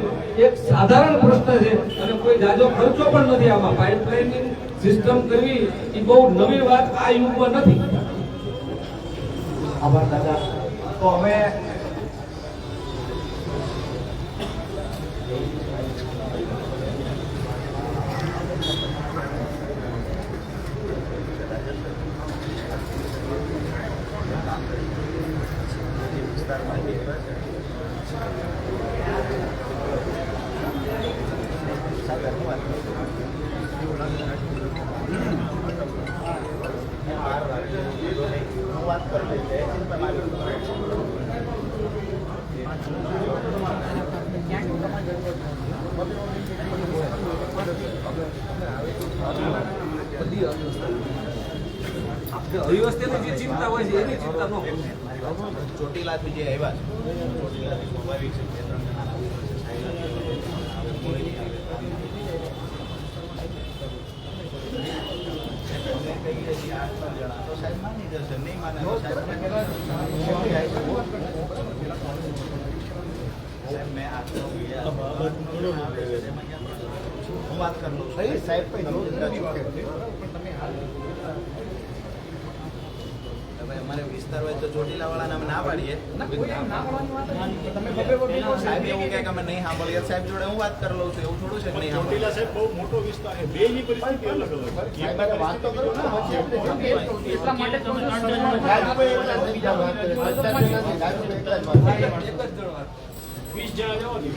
એક સાધારણ પ્રશ્ન છે, અને કોઈ જાજો ખર્ચો પણ નથી આમાં. પાઇપલાઇનિંગ સિસ્ટમ કરવી એ બહુ નવી વાત આ યુગમાં નથી. આભાર દાદા. તો હવે અવ્યવસ્થિતની જે ચિંતા હોય છે એની ચિંતા ન કરવી. ચોટીલાથી જે આવ્યા છે ચોટીલાથી સ્વાભાવિક છે બે ત્રણ જણા તો સાહેબ માની જશે નહીં માને તો સાહેબ મેં આ હું વાત કરી લઉં સાહેબ અમારે વિસ્તાર હોય તો ચોટીલા વાળાને અમે ના પાડીએ સાહેબ એવું કહે કે અમે નહીં સાંભળીએ સાહેબ જોડે હું વાત કરી લઉં છું એવું થોડું છે કે નહીં ચોટીલા સાહેબ બહુ મોટો વિસ્તાર છે બેની પરિસ્થિતિ અલગ અલગ વાત તો કરો ને એટલા માટે તમે રાજુભાઈ એકલા જ બીજા વાત કરે. રાજુભાઈ એકલા જ વાત કરે. 20 જણા જવા દે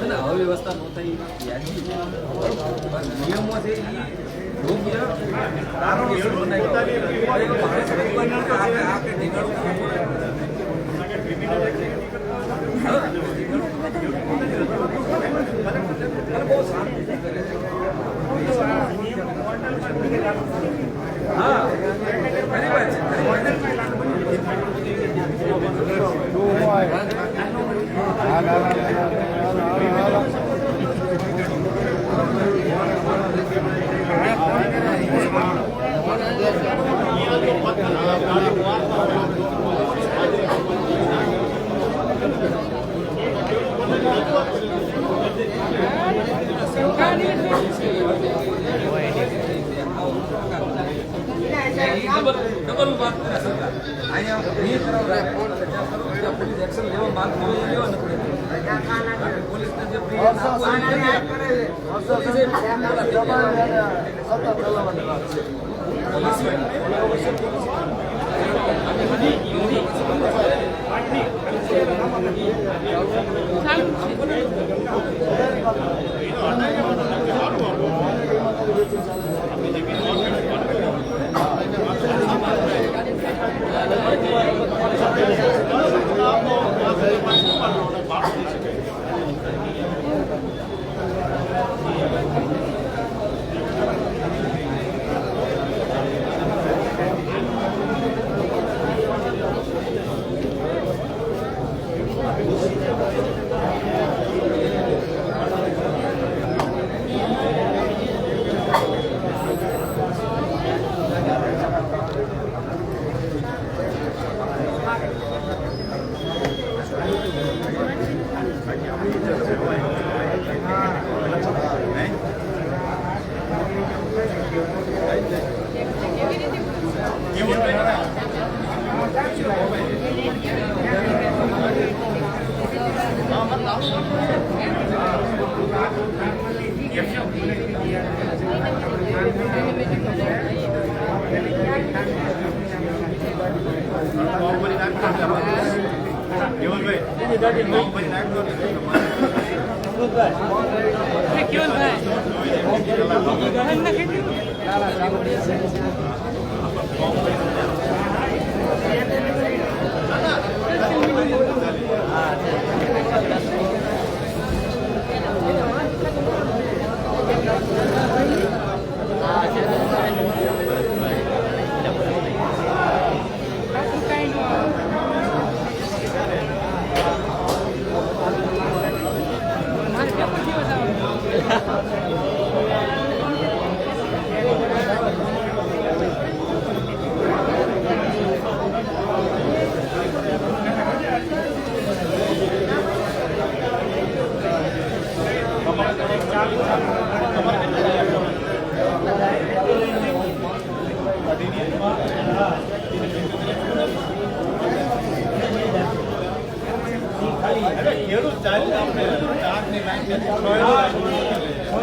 અને અવ્યવસ્થા ન થાય યાદી નિયમો છે એ યોગ્ય કારણોસર બહુ શાંતિ કરે હા ખરી વાત ડબલ વાત કરે સરકાર. અહીંયા નહીં કરાવ પોલીસ એક્શન લેવા માંગતી હોય લેવા નથી પોલીસને જે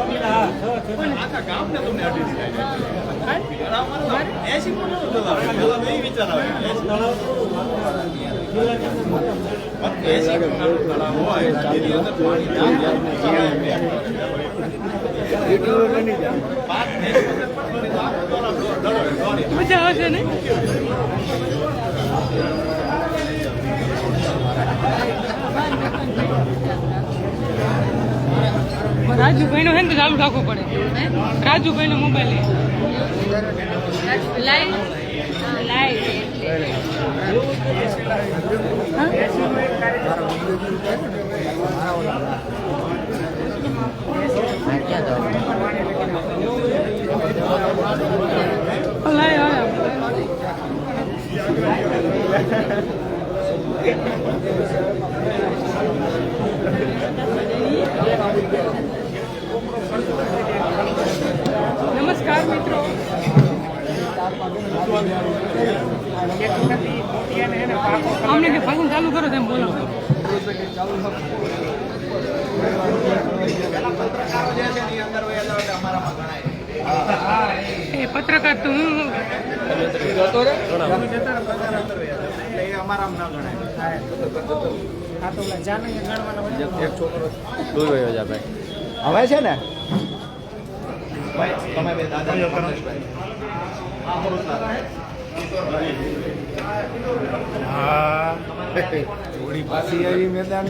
આખા ગામને તમને અડી દીધા 80 વિચાર આવે 80 હોય એની અંદર પાણી મજા આવશે ને રાજુભાઈ નો હે ને ચાલુ રાખવો પડે રાજુભાઈ નો મોબાઈલ નમસ્કાર મિત્રો અમને કે ભાષણ ચાલુ કરો તેમ બોલો એ પત્રકાર તો હું હવે છે ને થોડી પાછી આવી મેદાન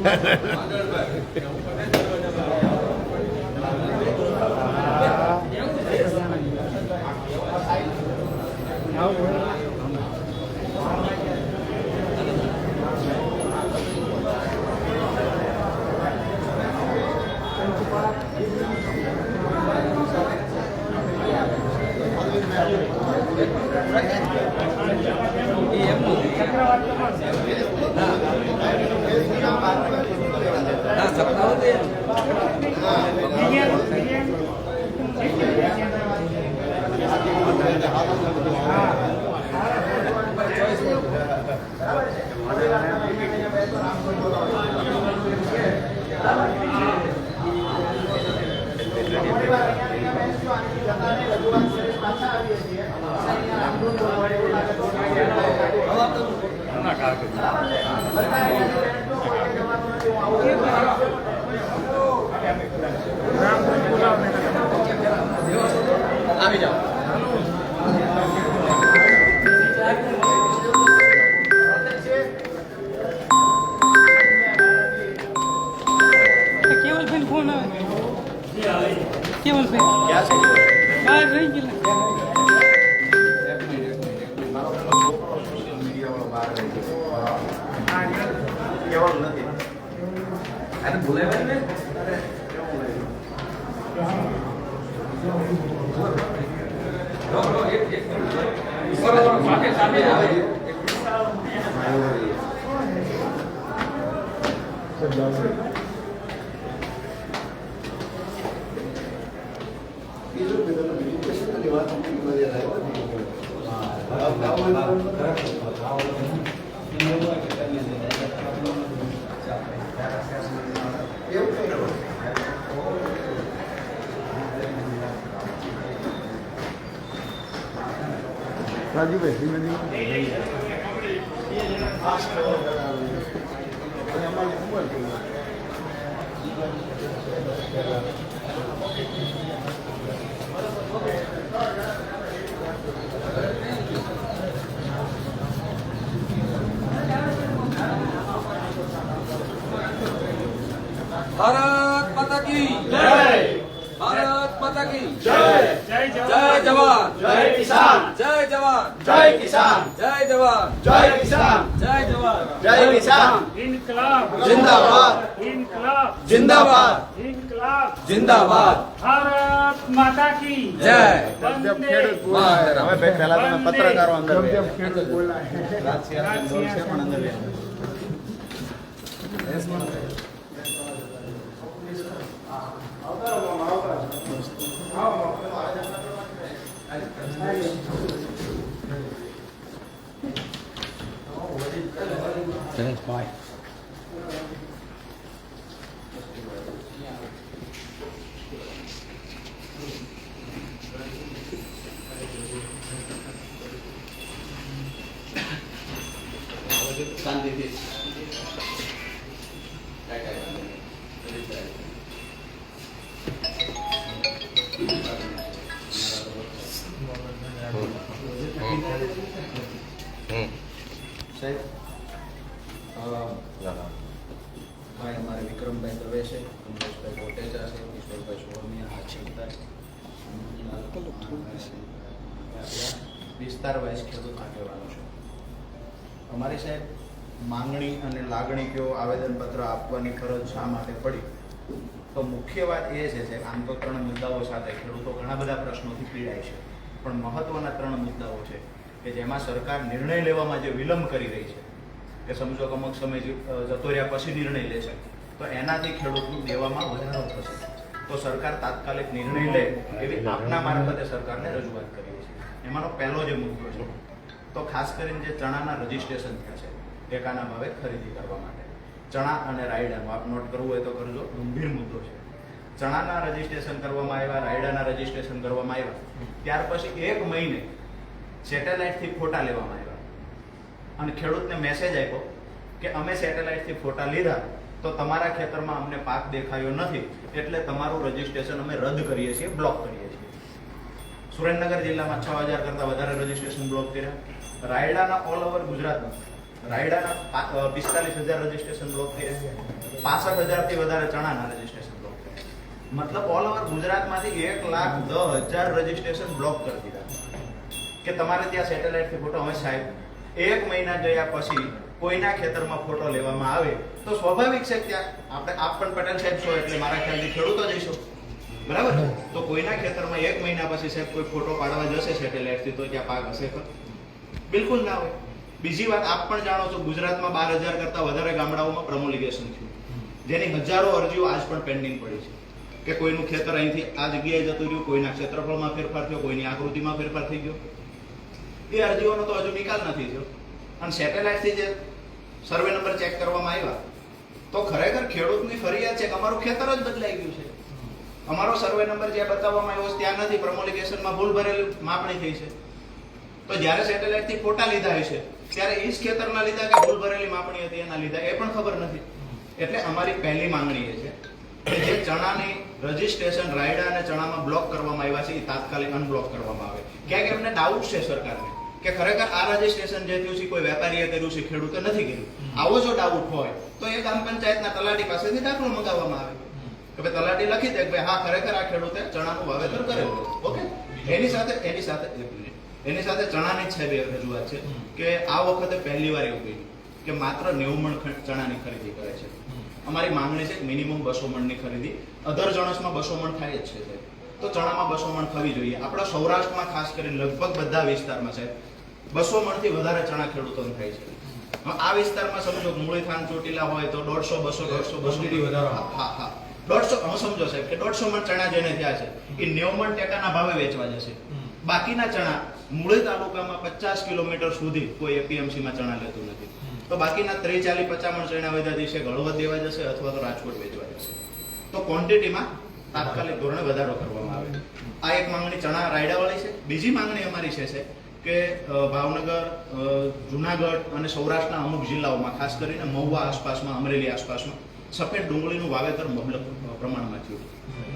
આવી જાઓ કેવલભાઈ ફોન આવે કેવલભાઈ ક્યાં છે બહાર રહી ગયેલા કેવળ નથી આને બોલાવ્યા ને રાજુભાઈ भारत माता की जय भारत माता की जय जय जवान जय किसान जय जवान जय किसान जय जवान जय किसान जय जवान जय किसान इनकलाब जिंदाबाद इनकलाब जिंदाबाद इनकलाब जिंदाबाद भारत माता की जय वंदे હવે પહેલા તમે પત્રકારો અંદર શાંતિથી વિસ્તાર વાઇઝ ખેડૂત આગેવાનો છે. અમારી સાહેબ માંગણી અને લાગણી કયો આવેદનપત્ર આપવાની ફરજ શા માટે પડી? તો મુખ્ય વાત એ છે કે આમ તો 3 મુદ્દાઓ સાથે ખેડૂતો ઘણા બધા પ્રશ્નોથી પીડાય છે, પણ મહત્વના 3 મુદ્દાઓ છે કે જેમાં સરકાર નિર્ણય લેવામાં જે વિલંબ કરી રહી છે, કે સમજો કે અમુક સમય જતો રહ્યા પછી નિર્ણય લે છે, તો એનાથી ખેડૂતનું દેવામાં વધારો થશે. તો સરકાર તાત્કાલિક નિર્ણય લે એવી આપના મારફતે સરકારને રજૂઆત કરીએ છીએ. એમાંનો પહેલો જે મુદ્દો છે તો ખાસ કરીને જે ચણાના રજીસ્ટ્રેશન થયા છે ટેકાના ભાવે ખરીદી કરવા માટે, ચણા અને રાયડાનું આપ નોટ કરવું હોય તો કરજો, ગંભીર મુદ્દો છે. ચણાના રજીસ્ટ્રેશન કરવામાં આવ્યા, રાયડાના રજીસ્ટ્રેશન કરવામાં આવ્યા, ત્યાર પછી 1 મહિને સેટેલાઇટથી ફોટા લેવામાં આવ્યા અને ખેડૂતને મેસેજ આપ્યો કે અમે સેટેલાઇટથી ફોટા લીધા તો તમારા ખેતરમાં અમને પાક દેખાયો નથી, એટલે તમારું રજીસ્ટ્રેશન અમે રદ કરીએ છીએ, બ્લોક કરીએ છીએ. સુરેન્દ્રનગર જિલ્લામાં 6000 કરતાં વધારે રજીસ્ટ્રેશન બ્લોક કર્યા. રાયડાના ઓલ ઓવર ગુજરાતમાં રાયડાના 45000 રજીસ્ટ્રેશન બ્લોક કર્યા. 65000થી વધારે ચણાના રજીસ્ટ્રેશન બ્લોક કર્યા. મતલબ ઓલ ઓવર ગુજરાતમાંથી 1,10,000 રજીસ્ટ્રેશન બ્લોક કરી દીધા કે તમારે ત્યાં સેટેલાઇટથી ફોટો. હવે સાહેબ 1 મહિના ગયા પછી કોઈના ખેતરમાં ફોટો લેવામાં આવે તો સ્વાભાવિક છે કે ત્યાં આપણે આપ પણ પટેલ સાહેબ છો એટલે મારા ખ્યાલથી ખેડૂતો જઈશું, બરાબર? તો કોઈના ખેતરમાં 1 મહિના પછી સાહેબ કોઈ ફોટો પાડવા જશે સેટેલાઇટથી તો ત્યાં પાક હશે? બિલકુલ ના હોય. બીજી વાત આપ પણ જાણો છો, ગુજરાતમાં 12,000 કરતાં વધારે ગામડાઓમાં પ્રમોલિગેશન થયું, જેની હજારો અરજીઓ આજ પણ પેન્ડિંગ પડી છે કે કોઈનું ખેતર અહીંથી આ જગ્યાએ જતું રહ્યું, કોઈના ક્ષેત્રફળમાં ફેરફાર થયો, કોઈની આકૃતિમાં ફેરફાર થઈ ગયો. એ અરજીઓનો તો હજુ નિકાલ નથી થયો. અને સેટેલાઇટથી જે સર્વે નંબર ચેક કરવામાં આવ્યા તો ખરેખર ખેડૂતની ફરિયાદ છે કે અમારું ખેતર જ બદલાઈ ગયું છે, અમારો સર્વે નંબર જ્યાં બતાવવામાં આવ્યો ત્યાં નથી, પ્રમોલિગેશનમાં ભૂલ ભરેલી માપણી થઈ છે. તો જ્યારે સેટેલાઇટથી ફોટા લીધા હશે ત્યારે એ જ ખેતરના લીધા કે ભૂલ ભરેલી માપણી હતી એના લીધા એ પણ ખબર નથી. એટલે અમારી પહેલી માંગણી એ છે કે જે ચણાની રજીસ્ટ્રેશન રાયડા અને ચણામાં બ્લોક કરવામાં આવ્યા છે એ તાત્કાલિક અનબ્લોક કરવામાં આવે. ક્યાંક એમને ડાઉટ છે સરકારને કે ખરેખર આ રજીસ્ટ્રેશન જે થયું છે કોઈ વેપારીએ કર્યું છે, ખેડૂતે નથી કર્યું. આવો જો ડાઉટ હોય તો એ ગ્રામ પંચાયતના તલાટી પાસેથી દાખલો મંગાવવામાં આવે કે ભાઈ તલાટી લખી દે કે ભાઈ હા ખરેખર આ ખેડૂતે ચણાનું વાવેતર કરેલું. ઓકે, એની સાથે ચણાની જ સાહેબ રજૂઆત છે કે આ વખતે પહેલી વાર એવું કર્યું કે માત્ર 90 મણ ચણાની ખરીદી કરે છે. અમારી માંગણી છે કે મિનિમમ 200 મણની ખરીદી, અધર જણસમાં 200 મણ થાય જ છે. તો ચણામાં 200 મણ થવી જોઈએ. આપણા સૌરાષ્ટ્રમાં ખાસ કરીને લગભગ બધા વિસ્તારમાં સાહેબ 200 મણથી વધારે ચણા ખેડૂતોને થાય છે. આ વિસ્તારમાં સમજો મૂળી થાન ચોટીલા હોય તો 150, 200 હા 150. હું સમજો સાહેબ કે 150 મણ ચણા જેને થયા છે એ 90 મણ ટેકાના ભાવે વેચવા જશે. બાકીના ચણા મૂળી તાલુકામાં 50 કિલોમીટર સુધી કોઈ એપીએમસીમાં ચણા લેતું નથી. તો બાકીના 30, 40, 50 મણ ચણા વધ્યા દિવસે હળવદ દેવા જશે અથવા તો રાજકોટ વેચવા જશે. તો ક્વોન્ટિટીમાં તાત્કાલિક ધોરણે વધારો કરવામાં આવે. આ એક માંગણી ચણા રાયડાવાળી છે. બીજી માંગણી અમારી છે કે ભાવનગર, જુનાગઢ અને સૌરાષ્ટ્રના અમુક જિલ્લાઓમાં ખાસ કરીને મહુવા આસપાસમાં, અમરેલી આસપાસમાં સફેદ ડુંગળીનું વાવેતર મબલક પ્રમાણમાં થયું,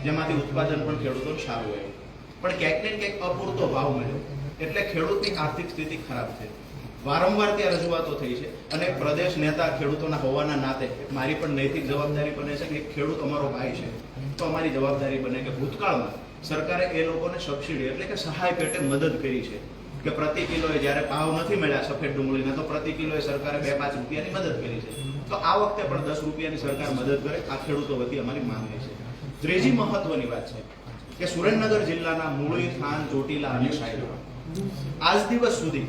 જેમાંથી ઉત્પાદન પણ ખેડૂતોને સારું આવ્યું. પણ ક્યાંક ને ક્યાંક અપૂરતો ભાવ મળ્યો એટલે ખેડૂતની આર્થિક સ્થિતિ ખરાબ થઈ. વારંવાર ત્યાં રજૂઆતો થઈ છે અને પ્રદેશ નેતા ખેડૂતોના હોવાના નાતે મારી પણ નૈતિક જવાબદારી બને છે કે ખેડૂત અમારો ભાઈ છે તો અમારી જવાબદારી બને કે ભૂતકાળમાં સરકારે એ લોકોને સબસિડી એટલે કે સહાય પેટે મદદ કરી છે કે પ્રતિ કિલોએ જ્યારે ભાવ નથી મળ્યા સફેદ ડુંગળીના તો પ્રતિ કિલોએ સરકારે 2-5 રૂપિયાની મદદ કરી છે. તો આ વખતે પણ 10 રૂપિયાની સરકાર મદદ કરે. આ ખેડૂતો વતી અમારી માંગણી છે. ત્રીજી મહત્વની વાત છે કે સુરેન્દ્રનગર જિલ્લાના મૂળી, થાન, ચોટીલા અને સાયલા આજ દિવસ સુધી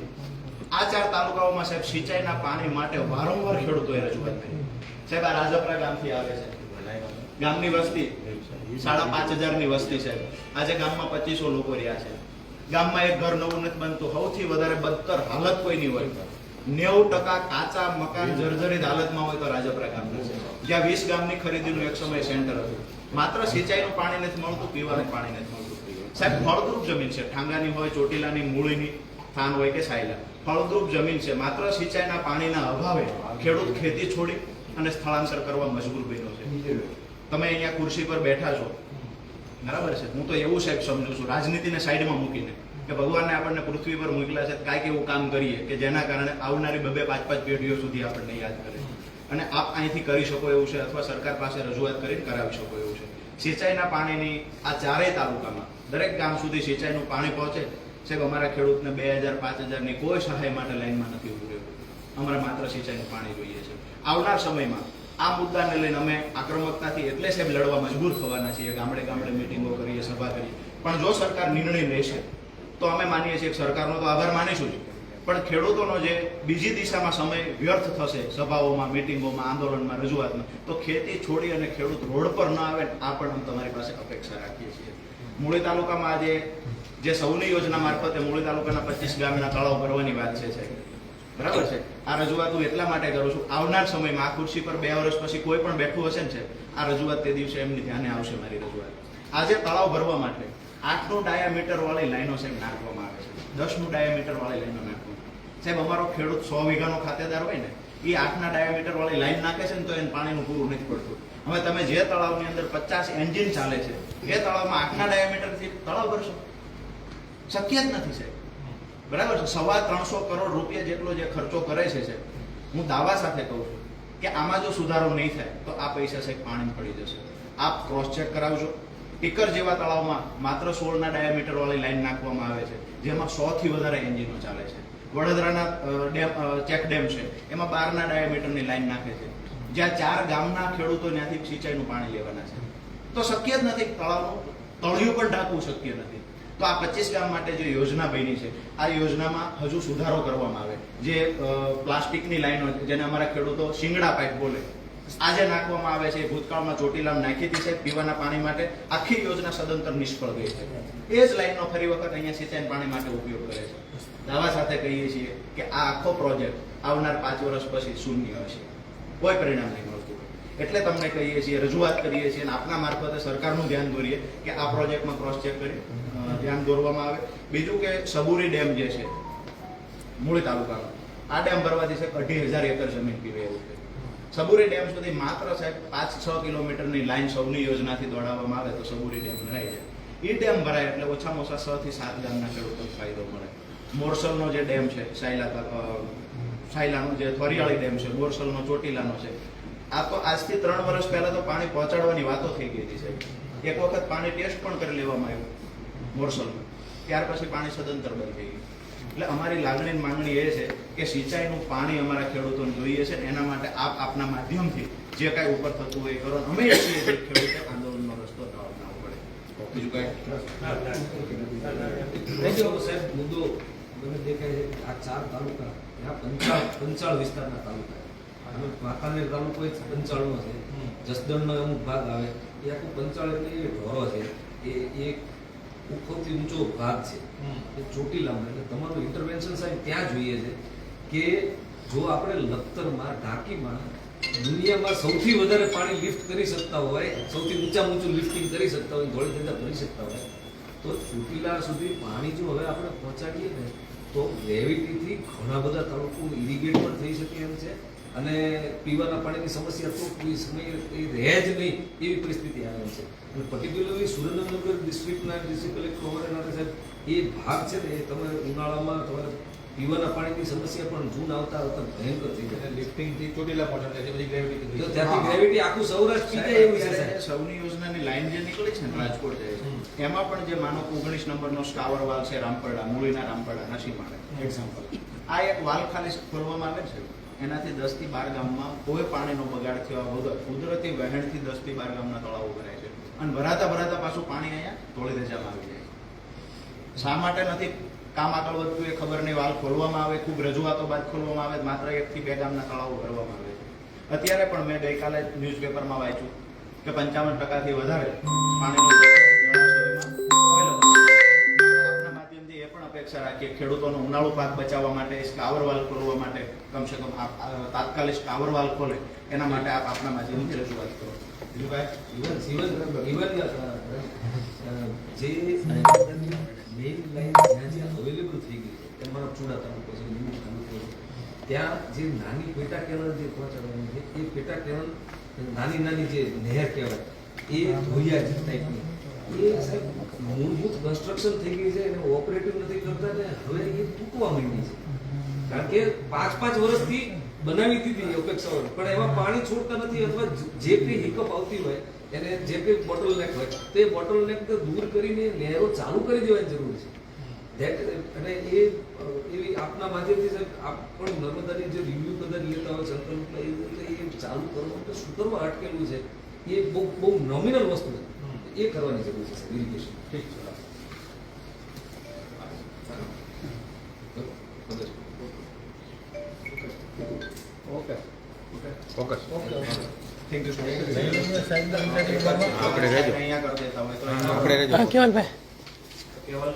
આ 4 તાલુકાઓમાં સાહેબ સિંચાઈના પાણી માટે વારંવાર ખેડૂતોએ રજૂઆત કરી. સાહેબ આ રાજપરા ગામથી આવે છે, ગામની વસ્તી 5,500ની વસ્તી છે. આજે ગામમાં 2500 લોકો રહ્યા છે. ગામમાં એક ઘર નવું નથી બનતું. સૌથી વધારે બદતર હાલત કોઈની હોય 90% કાચા મકાન જર્જરિત હાલતમાં હોય તો રાજપરા ગામના છે, જ્યાં 20 ગામની ખરીદીનું એક સમય સેન્ટર હતું. માત્ર સિંચાઈનું પાણી નથી મળતું, પીવાનું પાણી નથી મળતું. સાહેબ ફળદ્રુપ જમીન છે, ઠાંગાની હોય, ચોટીલાની, મૂળીની, થાન હોય કે સાયલા, ફળદ્રુપ જમીન છે. માત્ર સિંચાઈના પાણીના અભાવે ખેડૂત ખેતી છોડી અને સ્થળાંતર કરવા મજબૂર બન્યો છે. તમે અહીંયા ખુરશી પર બેઠા છો, બરાબર છે. હું તો એવું સાહેબ સમજુ છું રાજનીતિને સાઈડમાં મૂકીને કે ભગવાનને આપણને પૃથ્વી પર મોકલ્યા છે કાંઈક એવું કામ કરીએ કે જેના કારણે આવનારી 2-5 પેઢીઓ સુધી આપણને યાદ કરે અને આપ અહીંથી કરી શકો એવું છે અથવા સરકાર પાસે રજૂઆત કરીને કરાવી શકો એવું છે. સિંચાઈના પાણીની આ ચારેય તાલુકામાં દરેક ગામ સુધી સિંચાઈનું પાણી પહોંચે. સાહેબ, અમારા ખેડૂતને 2000 5000 ની કોઈ સહાય માટે લાઈનમાં નથી ઉભું રહેવું. અમારે માત્ર સિંચાઈનું પાણી જોઈએ છે. આવનાર સમયમાં આ મુદ્દાને લઈને અમે આક્રમકતાથી એટલે સાહેબ લડવા મજબૂર થવાના છીએ. ગામડે ગામડે મિટિંગો કરીએ, સભા કરીએ. પણ જો સરકાર નિર્ણય લેશે તો અમે માનીએ છીએ કે સરકારનો તો આભાર માનીશું જ, પણ ખેડૂતોનો જે બીજી દિશામાં સમય વ્યર્થ થશે સભાઓમાં, મિટિંગોમાં, આંદોલનમાં, રજૂઆતમાં, તો ખેતી છોડી અને ખેડૂત રોડ પર ન આવે, આ પણ અમે તમારી પાસે અપેક્ષા રાખીએ છીએ. મૂળી તાલુકામાં આજે જે સૌની યોજના મારફતે મૂળી તાલુકાના 25 ગામના તળાવ ભરવાની વાત છે, બરાબર છે. આ રજૂઆત હું એટલા માટે કરું છું, આવનાર સમયમાં આ ખુરશી પર 2 વર્ષ પછી કોઈ પણ બેઠું હશે ને, આ રજૂઆત તે દિવસે એમની ધ્યાને આવશે મારી રજૂઆત. આજે તળાવ ભરવા માટે 8નું ડાયામીટર વાળી લાઈનો સાહેબ નાખવામાં આવે છે, 10નું ડાયામીટર વાળી લાઈનો નાખવામાં. સાહેબ, અમારો ખેડૂત 100 વીઘાનો ખાતેદાર હોય ને, એ 8ના ડાયામીટર વાળી લાઈન નાખે છે ને તો એને પાણીનું પૂરું નથી પડતું. હવે તમે જે તળાવની અંદર 50 એન્જિન ચાલે છે એ તળાવમાં 8ના ડાયામીટરથી તળાવ ભરશો? શક્ય જ નથી સાહેબ, બરાબર છે. 325 કરોડ રૂપિયા જેટલો જે ખર્ચો કરે છે સાહેબ, હું દાવા સાથે કહું છું કે આમાં જો સુધારો નહીં થાય તો આ પૈસા સાહેબ પાણી પડી જશે. આપ ક્રોસ ચેક કરાવજો. ટીકર જેવા તળાવમાં માત્ર 16ના ડાયામીટર વાળી લાઈન નાખવામાં આવે છે, જેમાં 100 થી વધારે એન્જિનો ચાલે છે. વડોદરાના ચેક ડેમ છે, એમાં 12ના ડાયામીટરની લાઈન નાખે છે, જ્યાં 4 ગામના ખેડૂતો ત્યાંથી સિંચાઈનું પાણી લેવાના છે. તો શક્ય જ નથી, તળાવનું તળિયું પણ ઢાંકવું શક્ય નથી. તો આ 25 ગામ માટે જે યોજના બની છે, આ યોજનામાં હજુ સુધારો કરવામાં આવે. જે પ્લાસ્ટિકની લાઈનો જેને અમારા ખેડૂતો શિંગડા પાઇપ બોલે, આજે નાખવામાં આવે છે, ભૂતકાળમાં ચોટીલામાં નાખી હતી સાહેબ પીવાના પાણી માટે. આખી યોજના સદંતર નિષ્ફળ ગઈ છે. એ જ લાઈનનો ફરી વખત અહીંયા સિંચાઈ પાણી માટે ઉપયોગ કરે છે. દાવા સાથે કહીએ છીએ કે આ આખો પ્રોજેક્ટ આવનાર 5 વર્ષ પછી શૂન્ય હશે, કોઈ પરિણામ નહીં મળતું. એટલે તમને કહીએ છીએ, રજૂઆત કરીએ છીએ અને આપના મારફતે સરકારનું ધ્યાન દોરીએ કે આ પ્રોજેક્ટમાં ક્રોસ ચેક કરી ધ્યાન દોરવામાં આવે. બીજું કે સબુરી ડેમ જે છે મૂળી તાલુકાનો, આ ડેમ ભરવાથી સાહેબ 2,500 એકર જમીન પીવે એવું છે. સબુરી ડેમ સુધી માત્ર સાહેબ 5-6 કિલોમીટરની લાઈન સૌની યોજનાથી દોડાવવામાં આવે તો સબુરી ડેમ ભરાય છે. એ ડેમ ભરાય એટલે ઓછામાં ઓછા 6 થી 7 ગામના ખેડૂતોને ફાયદો મળે. મોરસલનો જે ડેમ છે, સાયલાનો જે થોરિયાળી ડેમ છે, મોરસલનો ચોટીલાનો છે, આ તો આજથી 3 વર્ષ પહેલા તો પાણી પહોંચાડવાની વાતો થઈ ગઈ હતી સાહેબ. એક વખત પાણી ટેસ્ટ પણ કરી લેવામાં આવ્યું મોરસલમાં, ત્યાર પછી પાણી સદંતર બંધ થઈ ગયું. એટલે અમારી લાગણી માંગણી એ છે કે સિંચાઈનું પાણી અમારા ખેડૂતોને જોઈએ છે. એના માટે આપના માધ્યમથી જે કાંઈ ઉપર થતું હોય કરો. અમે છીએ જે ખેડૂતો આંદોલનનો રસ્તો અપનાવવો પડે. બીજું કાંઈ સાહેબ, મુદ્દો મને દેખાય છે આ 4 તાલુકા, આ 55 વિસ્તારના તાલુકા. વાંકાનેર તાલુકો 55 છે, જસદણનો અમુક ભાગ આવે, એ આખું 55 એટલે ઢોરો છે. એ એક સૌથી ઊંચો ભાગ છે એ ચોટીલામાં. એટલે તમારું ઇન્ટરવેન્શન સાહેબ ત્યાં જોઈએ છે કે જો આપણે લખતરમાં, ઢાંકીમાં દુનિયામાં સૌથી વધારે પાણી લિફ્ટ કરી શકતા હોય, સૌથી ઊંચું લિફ્ટિંગ કરી શકતા હોય, ધોળી ધજા ભરી શકતા હોય, તો ચોટીલા સુધી પાણી જો હવે આપણે પહોંચાડીએ ને તો ગ્રેવિટીથી ઘણા બધા તાલુકો ઇરિગેટ પણ થઈ શકે એમ છે. અને પીવાના પાણીની સમસ્યા તો કોઈ સમય રહે જ નહીં એવી પરિસ્થિતિ આવે છે. અને પર્ટિક્યુલરલી સુરેન્દ્રનગર ડિસ્ટ્રિક્ટના ડિસ્ટ્રિક્ટ કલેક્ટર હોવાના સાહેબ એ ભાગ છે ને, એ તમે ઉનાળામાં તમારે પીવાના પાણીની સમસ્યા પણ જૂન આવતા ભયંકર થઈ જાય. લિફ્ટિંગથી ચોટીલા પહોંચાડે છે, પછી ગ્રેવિટી, ત્યાંથી ગ્રેવિટી આખું સૌરાષ્ટ્ર પી જાય એવું છે સાહેબ. સૌની યોજનાની લાઈન જે નીકળી છે ને રાજકોટ જાય છે, એમાં પણ જે માનો 19 નંબરનો સ્ટાવર વાલ છે રામપરડા, મૂળીના રામપરડા, નસીમાળે એક્ઝામ્પલ, આ એક વાલ ખાલી ખોલવામાં આવે છે, એનાથી 10 થી 12 ગામમાં કોઈ પાણીનો બગાડ થયો વગર કુદરતી વહેણથી 10 થી 12 ગામના તળાવો ભરાય છે. અને ભરાતા પાછું પાણી અહીંયા ધોળી ધજામાં આવી જાય. શા માટે નથી કામ આગળ વધતું એ ખબર નહીં. વાલ ખોલવામાં આવે, ખૂબ રજૂઆતો બાદ ખોલવામાં આવે, માત્ર 1 થી 2 ગામના તળાવો ભરવામાં આવે છે. અત્યારે પણ મેં ગઈકાલે ન્યૂઝપેપરમાં વાંચ્યું કે 55% વધારે પાણીનો અપેક્ષા રાખીએ ખેડૂતોનો ઉનાળુ પાક બચાવવા માટે, સ્ટાવર વાલ ખોલવા માટે, કમસે કમ તાત્કાલિક સ્ટાવર વાલ ખોલે એના માટે આપ આપના માધ્યમથી રજૂઆત કરો. બીજું કાંઈ જે મેઇન લાઈન જ્યાં જ્યાં અવેલેબલ થઈ ગઈ છે, મારો ચૂડા તાલુકો છે, લીંબુ તાલુકો છે, ત્યાં જે નાની પેટા કેનલ જે પહોંચાડવાની છે, એ પેટા કેનલ નાની જે નહેર કહેવાય એ ધોરિયા જે ટાઈપની, એ સાહેબ મૂળભૂત કન્સ્ટ્રક્શન થઈ ગઈ છે અને ઓપરેટિવ નથી કરતા ને હવે એ તૂટવા માંડી છે. કારણ કે 5-5 વર્ષથી બનાવી દીધી અપેક્ષાઓ, પણ એમાં પાણી છોડતા નથી અથવા જે કંઈ હિકઅપ આવતી હોય એને જે કંઈ બોટલનેક હોય તો એ બોટલનેક દૂર કરીને નહેરો ચાલુ કરી દેવાની જરૂર છે. અને એ એવી આપના માધ્યમથી સાહેબ આપ પણ નર્મદાની જે રિવ્યુ બધા લેતા હોય સંકલ્પ એ ચાલુ કરવું તો સુધરવા અટકેલું છે એ બહુ બહુ નોમિનલ વસ્તુ છે. એ કરવાની જરૂર છે સાહેબ ઇરિગેશન. ઠીક છે. ઓકે ચોક્કસ. Thank you so much. આપણે રહેજો. અહીંયા કરી દેતા હોય તો આપણે રહેજો. કેવલભાઈ કેવલ